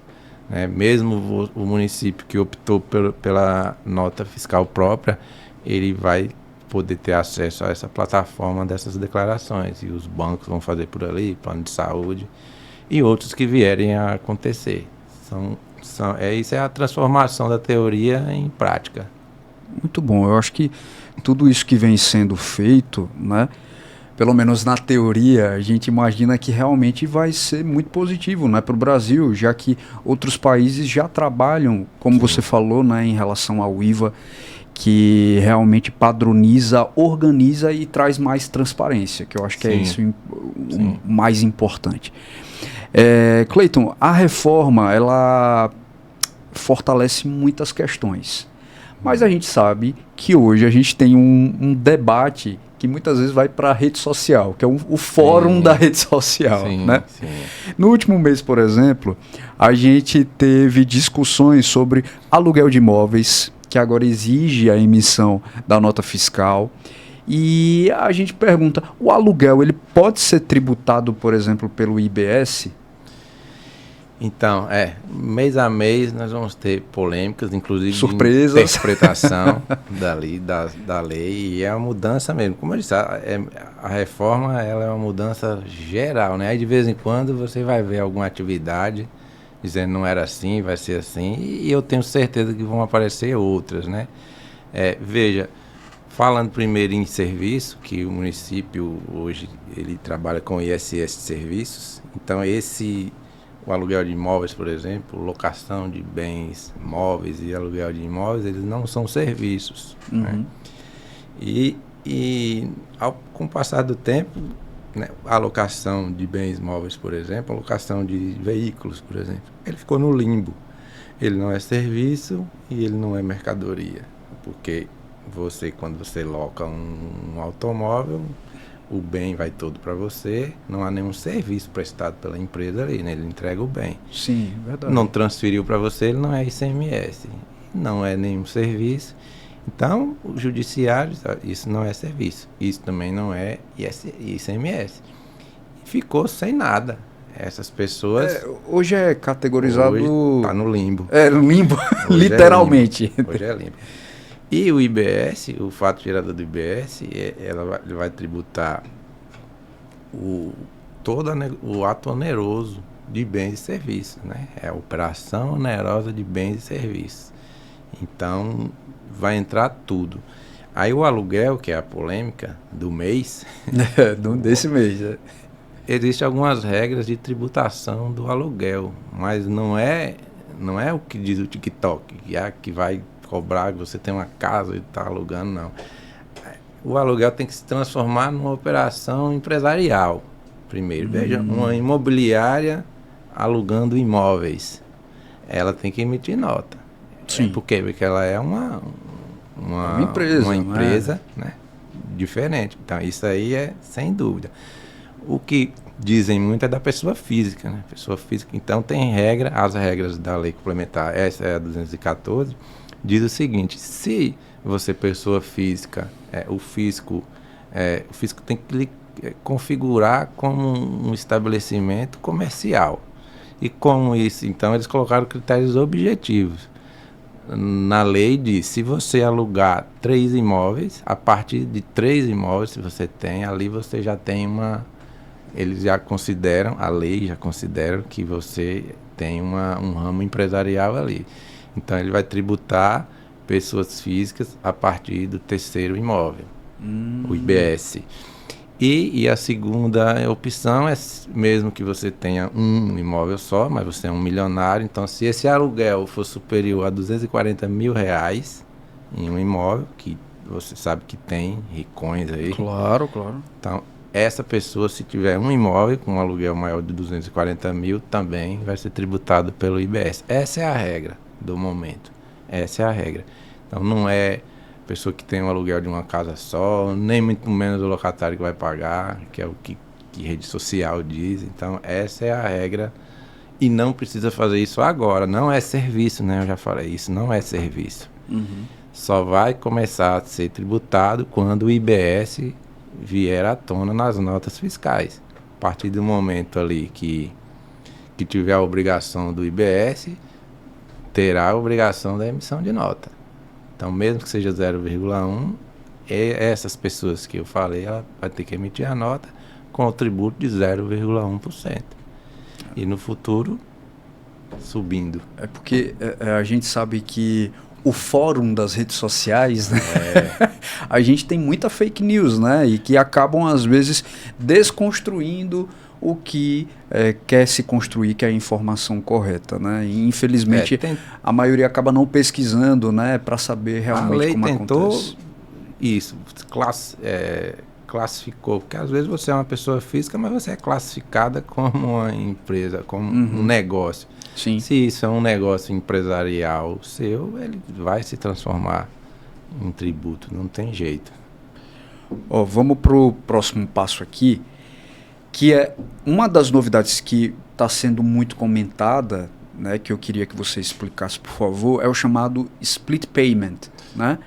Speaker 2: né? Mesmo o município que optou pela nota fiscal própria, ele vai poder ter acesso a essa plataforma dessas declarações. E os bancos vão fazer por ali, plano de saúde e outros que vierem a acontecer. Isso é a transformação da teoria em prática.
Speaker 1: Muito bom. Eu acho que tudo isso que vem sendo feito, né, pelo menos na teoria, a gente imagina que realmente vai ser muito positivo, né, para o Brasil, já que outros países já trabalham, como Sim. você falou, né, em relação ao IVA, que realmente padroniza, organiza e traz mais transparência, que eu acho que Sim. é isso o mais importante. Cleiton, a reforma, ela fortalece muitas questões, mas a gente sabe que hoje a gente tem um debate que muitas vezes vai para a rede social, que é o fórum da rede social. Sim, né? Sim. No último mês, por exemplo, a gente teve discussões sobre aluguel de imóveis, que agora exige a emissão da nota fiscal. E a gente pergunta, o aluguel ele pode ser tributado, por exemplo, pelo IBS?
Speaker 2: Então, mês a mês nós vamos ter polêmicas, inclusive
Speaker 1: surpresas,
Speaker 2: de interpretação da lei, e é uma mudança mesmo. Como eu disse, a reforma ela é uma mudança geral, né? Aí de vez em quando você vai ver alguma atividade dizendo não era assim, vai ser assim, e eu tenho certeza que vão aparecer outras, né? Veja, falando primeiro em serviço, que o município hoje ele trabalha com ISS de serviços, então o aluguel de imóveis, por exemplo, locação de bens móveis e aluguel de imóveis, eles não são serviços. Uhum. Né? Com o passar do tempo, né, a alocação de bens móveis, por exemplo, a alocação de veículos, por exemplo, ele ficou no limbo. Ele não é serviço e ele não é mercadoria. Porque quando você loca um automóvel, o bem vai todo para você, não há nenhum serviço prestado pela empresa ali, né? Ele entrega o bem.
Speaker 1: Sim, verdade.
Speaker 2: Não transferiu para você, ele não é ICMS, não é nenhum serviço. Então, o judiciário, isso não é serviço, isso também não é ICMS. Ficou sem nada. Essas pessoas...
Speaker 1: hoje é categorizado...
Speaker 2: Hoje está no limbo.
Speaker 1: No limbo, literalmente.
Speaker 2: Hoje é limbo. E o IBS, o fato gerador do IBS, ele vai tributar todo o ato oneroso de bens e serviços, né? É a operação onerosa de bens e serviços. Então, vai entrar tudo. Aí o aluguel, que é a polêmica do mês...
Speaker 1: desse mês,
Speaker 2: Existem algumas regras de tributação do aluguel, mas não é o que diz o TikTok, que vai cobrar que você tem uma casa e está alugando, não. O aluguel tem que se transformar numa operação empresarial, primeiro. Veja, uma imobiliária alugando imóveis, ela tem que emitir nota.
Speaker 1: Sim.
Speaker 2: Por quê? Porque ela é uma empresa, né, diferente. Então, isso aí é sem dúvida. O que dizem muito é da pessoa física, né? Pessoa física, então tem as regras da lei complementar, essa é a 214, diz o seguinte: se você, pessoa física, o fisco tem que lhe configurar como um estabelecimento comercial. E como isso, então, eles colocaram critérios objetivos. Na lei diz, se você alugar 3 imóveis, a partir de 3 imóveis, se você tem, ali você já tem eles já consideram, a lei já considera que você tem um ramo empresarial ali. Então, ele vai tributar pessoas físicas a partir do 3º imóvel, o IBS. E a segunda opção é, mesmo que você tenha um imóvel só, mas você é um milionário, então se esse aluguel for superior a R$240 mil em um imóvel, que você sabe que tem ricões aí.
Speaker 1: Claro.
Speaker 2: Então, essa pessoa, se tiver um imóvel com um aluguel maior de 240 mil, também vai ser tributado pelo IBS. Essa é a regra do momento. Essa é a regra. Então, não é pessoa que tem um aluguel de uma casa só, nem muito menos o locatário que vai pagar, que é o que rede social diz. Então, essa é a regra e não precisa fazer isso agora. Não é serviço, né? Eu já falei, isso não é serviço.
Speaker 1: Uhum.
Speaker 2: Só vai começar a ser tributado quando o IBS vier à tona nas notas fiscais. A partir do momento ali que tiver a obrigação do IBS, terá a obrigação da emissão de nota. Então, mesmo que seja 0,1, essas pessoas que eu falei, ela vai ter que emitir a nota com o tributo de 0,1%. E no futuro, subindo.
Speaker 1: É porque a gente sabe que o fórum das redes sociais, né? A gente tem muita fake news, né? E que acabam, às vezes, desconstruindo o que quer se construir, que é a informação correta, né? E, infelizmente, a maioria acaba não pesquisando, né? Para saber realmente como acontece.
Speaker 2: Isso, classificou, porque às vezes você é uma pessoa física, mas você é classificada como uma empresa, como um negócio.
Speaker 1: Sim.
Speaker 2: Se isso é um negócio empresarial seu, ele vai se transformar em tributo, não tem jeito.
Speaker 1: Vamos para o próximo passo aqui, que é uma das novidades que está sendo muito comentada, né, que eu queria que você explicasse, por favor, é o chamado Split Payment, né?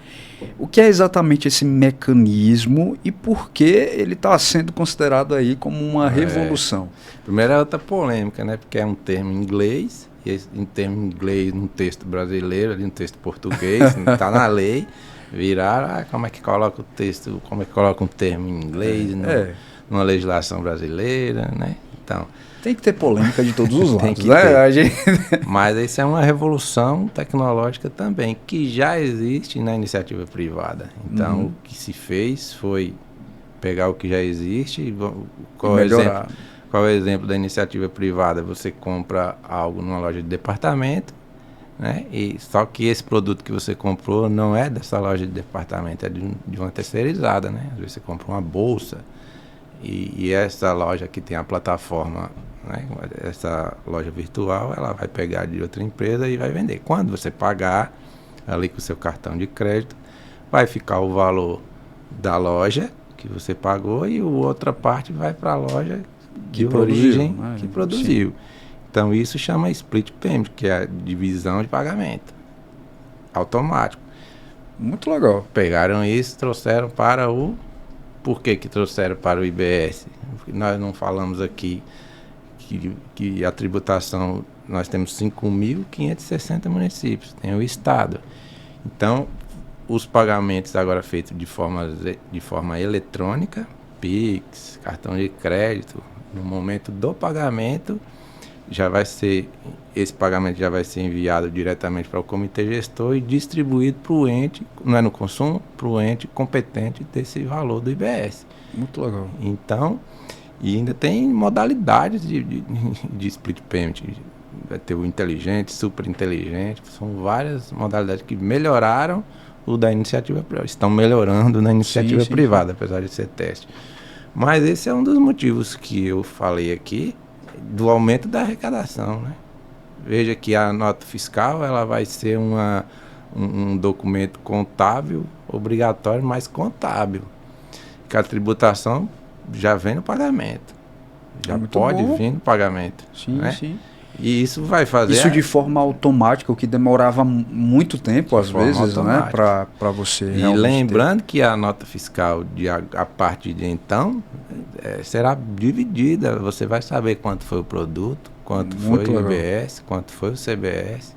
Speaker 1: O que é exatamente esse mecanismo e por que ele está sendo considerado aí como uma revolução?
Speaker 2: Primeiro é outra polêmica, né? Porque é um termo em inglês, e em termo em inglês, num texto brasileiro, ali no texto português, está na lei, viraram, como é que coloca o texto, como é que coloca um termo em inglês, numa legislação brasileira, né? Então,
Speaker 1: tem que ter polêmica de todos os lados, né?
Speaker 2: Mas isso é uma revolução tecnológica também, que já existe na iniciativa privada. Então, o que se fez foi pegar o que já existe e qual é o exemplo da iniciativa privada? Você compra algo numa loja de departamento, né? E só que esse produto que você comprou não é dessa loja de departamento, é de uma terceirizada, né? Às vezes você compra uma bolsa e essa loja que tem a plataforma, né? Essa loja virtual, ela vai pegar de outra empresa e vai vender. Quando você pagar ali com o seu cartão de crédito, vai ficar o valor da loja que você pagou e a outra parte vai para a loja de origem que produziu. Sim. Então isso chama split payment, que é a divisão de pagamento automático.
Speaker 1: Muito legal.
Speaker 2: Pegaram isso, trouxeram para o... Por que trouxeram para o IBS? Nós não falamos aqui que a tributação, nós temos 5.560 municípios, tem o Estado. Então, os pagamentos agora feitos de forma eletrônica, Pix, cartão de crédito, no momento do pagamento, esse pagamento já vai ser enviado diretamente para o comitê gestor e distribuído para o ente, não é no consumo, para o ente competente desse valor do IBS.
Speaker 1: Muito legal.
Speaker 2: Então, e ainda tem modalidades de split payment. Vai ter o inteligente, super inteligente, são várias modalidades que melhoraram o da iniciativa privada, estão melhorando na iniciativa privada, apesar de ser teste. Mas esse é um dos motivos que eu falei aqui, do aumento da arrecadação, né? Veja que a nota fiscal ela vai ser um documento contábil, obrigatório, mas contábil. Que a tributação já vem no pagamento. Já pode vir no pagamento.
Speaker 1: Sim,
Speaker 2: né?
Speaker 1: Sim.
Speaker 2: E isso vai fazer...
Speaker 1: Isso de forma automática, o que demorava muito tempo, às vezes, né? Para você
Speaker 2: E lembrando que a nota fiscal, a partir de então, será dividida. Você vai saber quanto foi o produto, quanto foi o IBS, quanto foi o CBS.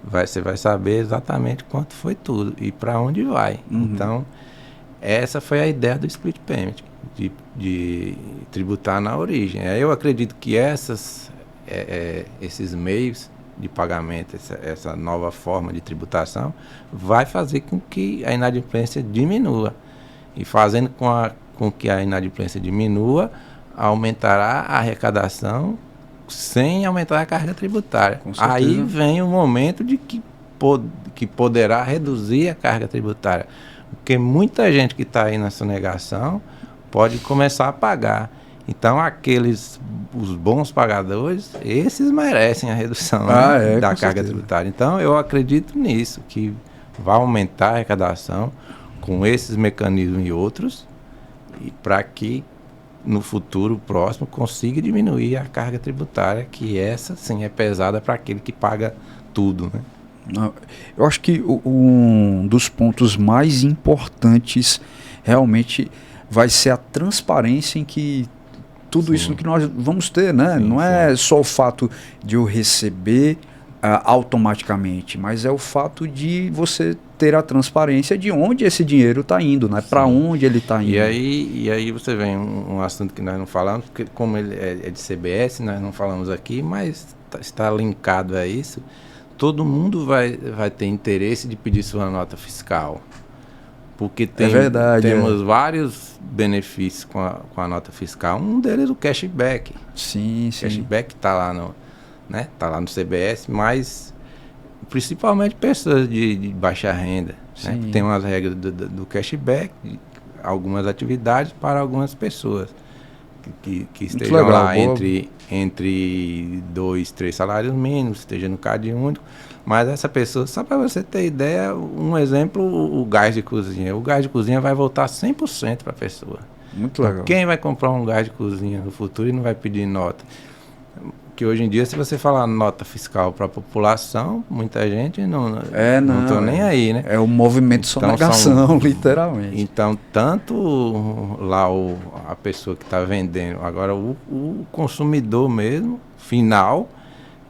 Speaker 2: Você vai saber exatamente quanto foi tudo e para onde vai. Então, essa foi a ideia do split payment, de tributar na origem. Eu acredito que esses meios de pagamento, essa nova forma de tributação, vai fazer com que a inadimplência diminua. E fazendo com que a inadimplência diminua, aumentará a arrecadação sem aumentar a carga tributária. Aí vem o momento de que poderá reduzir a carga tributária. Porque muita gente que está aí na sonegação pode começar a pagar. Então, os bons pagadores, esses merecem a redução da carga tributária. Então, eu acredito nisso, que vai aumentar a arrecadação com esses mecanismos e outros, e para que no futuro próximo consiga diminuir a carga tributária, que essa sim é pesada para aquele que paga tudo, né?
Speaker 1: Eu acho que um dos pontos mais importantes realmente vai ser a transparência em que tudo isso que nós vamos ter, né? Não é só o fato de eu receber automaticamente, mas é o fato de você ter a transparência de onde esse dinheiro está indo, né? Para onde ele está indo.
Speaker 2: E aí você vem um assunto que nós não falamos, porque como ele é de CBS, nós não falamos aqui, mas está linkado a isso. Todo mundo vai ter interesse de pedir sua nota fiscal. Porque temos vários benefícios com a nota fiscal. Um deles é o cashback.
Speaker 1: Sim.
Speaker 2: Cashback está lá tá lá no CBS, mas principalmente pessoas de baixa renda. Né? Tem umas regras do cashback, algumas atividades para algumas pessoas que estejam lá entre 2, 3 salários mínimos, esteja no CAD único. Mas essa pessoa, só para você ter ideia, um exemplo, o gás de cozinha. O gás de cozinha vai voltar 100% para a pessoa.
Speaker 1: Muito legal.
Speaker 2: Quem vai comprar um gás de cozinha no futuro e não vai pedir nota? Que hoje em dia, se você falar nota fiscal para a população, muita gente não estão nem aí, né?
Speaker 1: É o movimento sonegação, literalmente.
Speaker 2: Então, tanto lá a pessoa que está vendendo, agora o consumidor mesmo, final,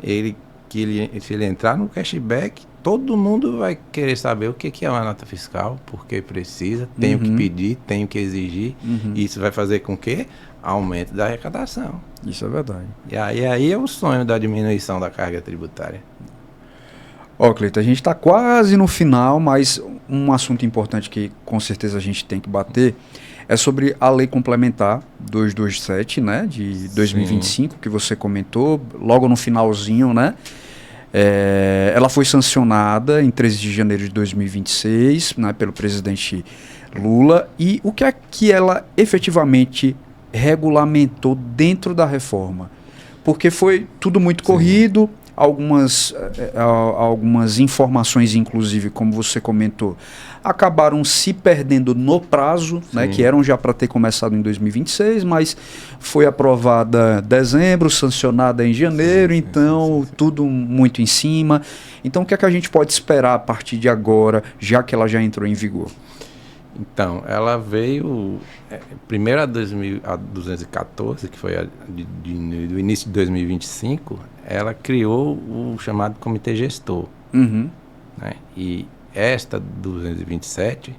Speaker 2: se ele entrar no cashback, todo mundo vai querer saber o que é uma nota fiscal, porque precisa, tenho que pedir, tenho que exigir. E isso vai fazer com que aumento da arrecadação.
Speaker 1: Isso é verdade.
Speaker 2: E aí é o sonho da diminuição da carga tributária.
Speaker 1: Cleiton, a gente está quase no final, mas um assunto importante que com certeza a gente tem que bater é sobre a Lei Complementar 227, né, de 2025, que você comentou, logo no finalzinho, né? Ela foi sancionada em 13 de janeiro de 2026, né, pelo presidente Lula. E o que é que ela efetivamente regulamentou dentro da reforma? Porque foi tudo muito corrido, algumas informações, inclusive, como você comentou, acabaram se perdendo no prazo, né, que eram já para ter começado em 2026, mas foi aprovada em dezembro, sancionada em janeiro, então tudo muito em cima. Então o que é que a gente pode esperar a partir de agora, já que ela já entrou em vigor?
Speaker 2: Então, ela veio primeiro a 214, que foi do início de 2025, ela criou o chamado Comitê Gestor. Né? E esta 227,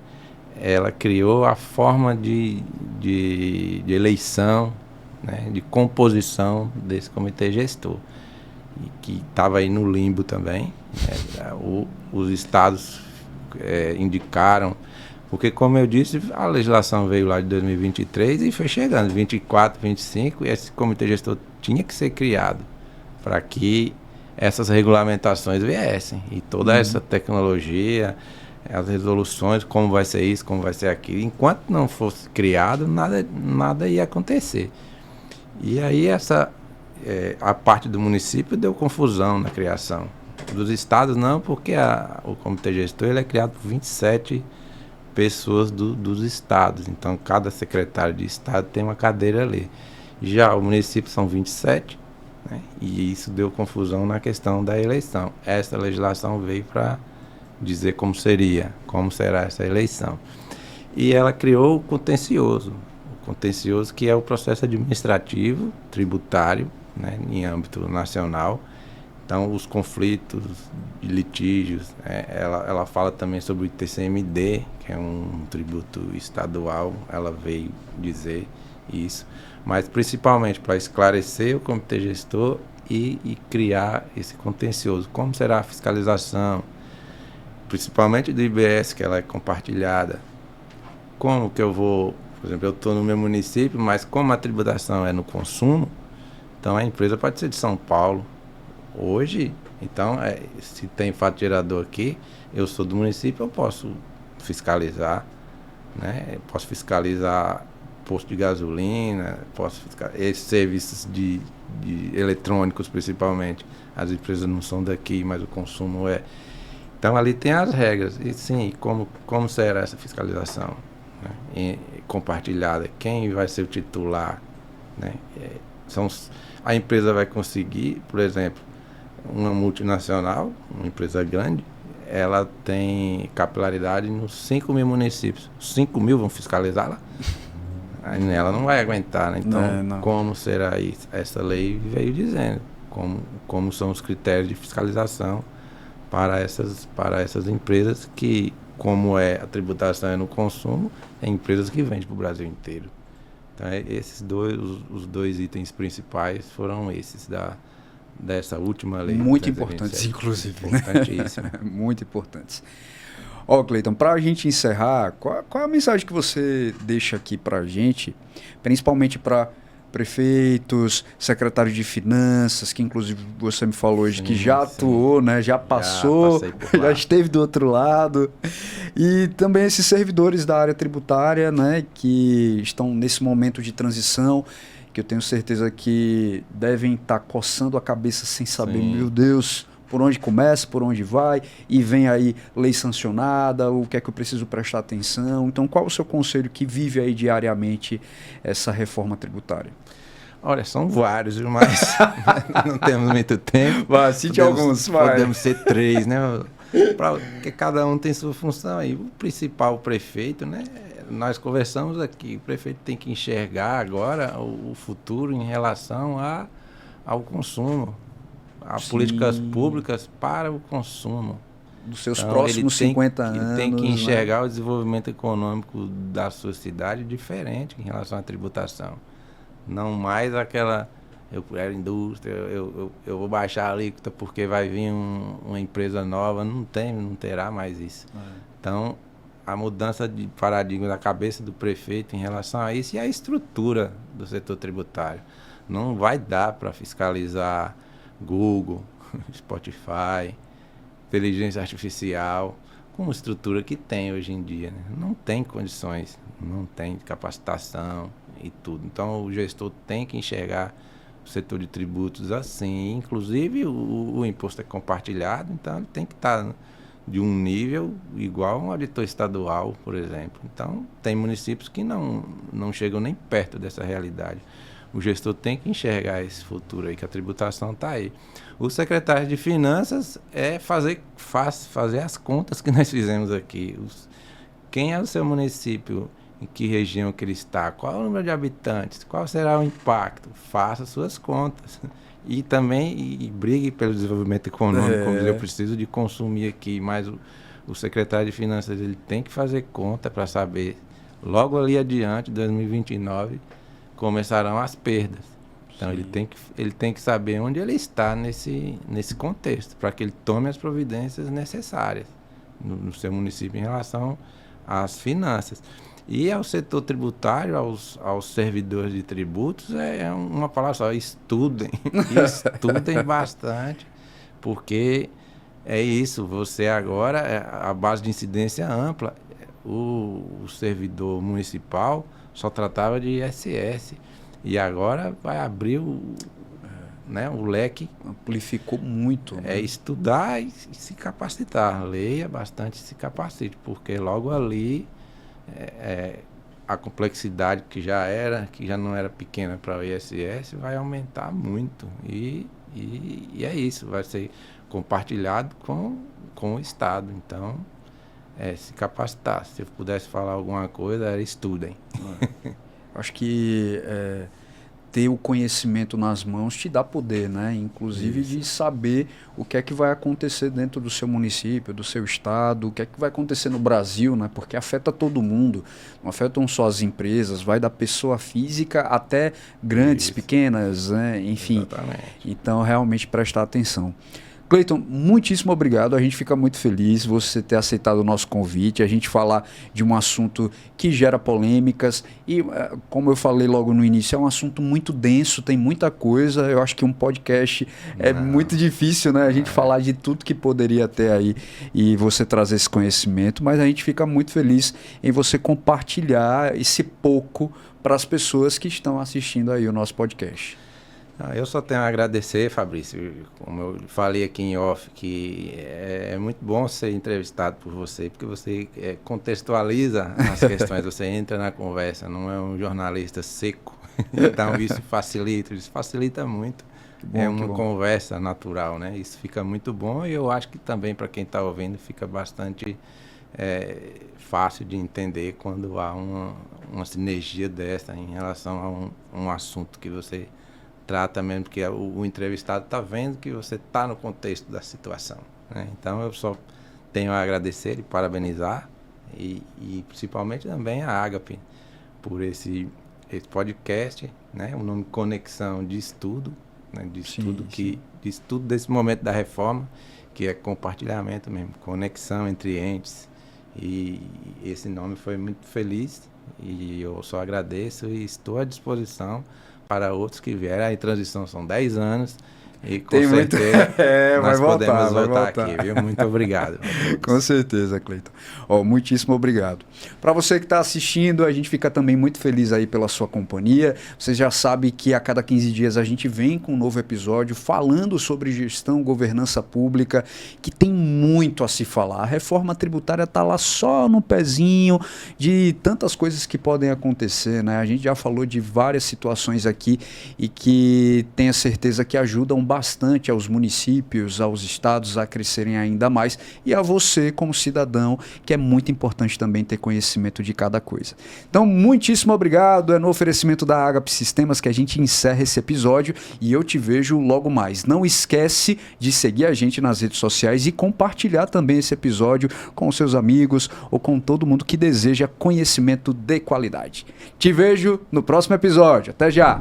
Speaker 2: ela criou a forma de eleição, né? De composição desse Comitê Gestor, e que estava aí no limbo também. Né? Os estados indicaram. Porque, como eu disse, a legislação veio lá de 2023 e foi chegando, 24, 25, e esse comitê gestor tinha que ser criado para que essas regulamentações viessem. E toda essa tecnologia, as resoluções, como vai ser isso, como vai ser aquilo, enquanto não fosse criado, nada ia acontecer. E aí a parte do município deu confusão na criação. Dos estados não, porque o comitê gestor ele é criado por 27 pessoas dos estados, então cada secretário de estado tem uma cadeira ali. Já o município são 27, né? E isso deu confusão na questão da eleição. Essa legislação veio para dizer como será essa eleição. E ela criou o contencioso que é o processo administrativo, tributário, né, em âmbito nacional. Então, os conflitos de litígios, ela fala também sobre o ITCMD, que é um tributo estadual, ela veio dizer isso, mas principalmente para esclarecer o comitê gestor e criar esse contencioso. Como será a fiscalização, principalmente do IBS, que ela é compartilhada? Como que eu vou, por exemplo, eu estou no meu município, mas como a tributação é no consumo, então a empresa pode ser de São Paulo. Hoje, então, se tem fato gerador aqui, eu sou do município, eu posso fiscalizar, né? Eu posso fiscalizar posto de gasolina, posso fiscalizar esses serviços de eletrônicos, principalmente. As empresas não são daqui, mas o consumo é. Então, ali tem as regras. E sim, como será essa fiscalização, né? Compartilhada? Quem vai ser o titular, né? A empresa vai conseguir, por exemplo, uma multinacional, uma empresa grande, ela tem capilaridade nos 5.000 municípios. 5.000 vão fiscalizá-la? Aí ela não vai aguentar, né? Então, como será isso? Essa lei veio dizendo. como são os critérios de fiscalização para essas empresas que, como a tributação é no consumo, é empresas que vendem para o Brasil inteiro. Então, os dois itens principais foram esses dessa última lei.
Speaker 1: Muito importantes, inclusive.
Speaker 2: Importantíssimo.
Speaker 1: Muito importantes. Ó, Cleiton, para a gente encerrar, qual é a mensagem que você deixa aqui para a gente, principalmente para prefeitos, secretários de finanças, que inclusive você me falou hoje que já atuou, né? Já passou, já esteve do outro lado. E também esses servidores da área tributária, né? Que estão nesse momento de transição, que eu tenho certeza que devem estar coçando a cabeça sem saber, meu Deus, por onde começa, por onde vai, e vem aí lei sancionada, o que é que eu preciso prestar atenção. Então, qual é o seu conselho que vive aí diariamente essa reforma tributária?
Speaker 2: Olha, são vários, mas não temos muito tempo.
Speaker 1: Cite alguns.
Speaker 2: Podemos ser 3, né? Porque cada um tem sua função aí. O principal, o prefeito, né? Nós conversamos aqui, o prefeito tem que enxergar agora o futuro em relação ao consumo. As políticas públicas para o consumo.
Speaker 1: Dos seus próximos 50 anos.
Speaker 2: Ele tem que enxergar o desenvolvimento econômico da sua cidade diferente em relação à tributação. Não mais aquela, eu quero indústria, eu vou baixar a alíquota porque vai vir uma empresa nova. Não terá mais isso. Então, a mudança de paradigma da cabeça do prefeito em relação a isso e a estrutura do setor tributário. Não vai dar para fiscalizar Google, Spotify, inteligência artificial, com a estrutura que tem hoje em dia, né? Não tem condições, não tem capacitação e tudo. Então, o gestor tem que enxergar o setor de tributos assim. Inclusive, o imposto é compartilhado, então ele tem que estar de um nível igual a um auditor estadual, por exemplo. Então, tem municípios que não chegam nem perto dessa realidade. O gestor tem que enxergar esse futuro aí, que a tributação está aí. O secretário de Finanças fazer as contas que nós fizemos aqui. Quem é o seu município, em que região que ele está, qual é o número de habitantes, qual será o impacto? Faça suas contas. E também brigue pelo desenvolvimento econômico, como eu preciso de consumir aqui, mas o secretário de Finanças ele tem que fazer conta para saber, logo ali adiante, 2029, começarão as perdas. Então ele tem que saber onde ele está nesse contexto, para que ele tome as providências necessárias no seu município em relação às finanças. E ao setor tributário, aos servidores de tributos, é uma palavra só: estudem. Estudem bastante, porque é isso, você agora, a base de incidência ampla. O servidor municipal só tratava de ISS. E agora vai abrir o leque.
Speaker 1: Amplificou muito.
Speaker 2: É estudar e se capacitar. Leia bastante e se capacite, porque logo ali a complexidade que já não era pequena para o ISS, vai aumentar muito. E é isso, vai ser compartilhado com o Estado. Então, se capacitar. Se eu pudesse falar alguma coisa, era estudem.
Speaker 1: Acho que ter o conhecimento nas mãos te dá poder, né? Inclusive de saber o que é que vai acontecer dentro do seu município, do seu estado, o que é que vai acontecer no Brasil, né? Porque afeta todo mundo, não afetam só as empresas, vai da pessoa física até grandes, pequenas, né? Enfim.
Speaker 2: Exatamente.
Speaker 1: Então, realmente prestar atenção. Cleiton, muitíssimo obrigado, a gente fica muito feliz você ter aceitado o nosso convite, a gente falar de um assunto que gera polêmicas e, como eu falei logo no início, é um assunto muito denso, tem muita coisa, eu acho que um podcast muito difícil, né? A gente falar de tudo que poderia ter aí e você trazer esse conhecimento, mas a gente fica muito feliz em você compartilhar esse pouco para as pessoas que estão assistindo aí o nosso podcast.
Speaker 2: Eu só tenho a agradecer, Fabrício, como eu falei aqui em off, que é muito bom ser entrevistado por você, porque você contextualiza as questões, você entra na conversa, não é um jornalista seco, então isso facilita muito, uma conversa natural, né? Isso fica muito bom e eu acho que também para quem está ouvindo fica bastante fácil de entender quando há uma sinergia dessa em relação a um assunto que você trata mesmo, porque o entrevistado está vendo que você está no contexto da situação, né? Então eu só tenho a agradecer e parabenizar, e principalmente também a Ágape por esse podcast, né? O nome Conexão de Estudo, né? De estudo de estudo desse momento da reforma, que é compartilhamento mesmo, conexão entre entes. E esse nome foi muito feliz, e eu só agradeço e estou à disposição para outros que vierem. A transição são 10 anos e com certeza nós podemos voltar aqui, viu? Muito obrigado.
Speaker 1: Com certeza, Cleiton. Muitíssimo obrigado. Para você que está assistindo, a gente fica também muito feliz aí pela sua companhia. Você já sabe que a cada 15 dias a gente vem com um novo episódio falando sobre gestão, governança pública, que tem muito a se falar. A reforma tributária está lá só no pezinho de tantas coisas que podem acontecer, né? A gente já falou de várias situações aqui e que tenha certeza que ajudam bastante aos municípios, aos estados a crescerem ainda mais, e a você como cidadão, que é muito importante também ter conhecimento de cada coisa. Então, muitíssimo obrigado. É no oferecimento da Ágape Sistemas que a gente encerra esse episódio, e eu te vejo logo mais. Não esquece de seguir a gente nas redes sociais e compartilhar também esse episódio com seus amigos ou com todo mundo que deseja conhecimento de qualidade. Te vejo no próximo episódio. Até já!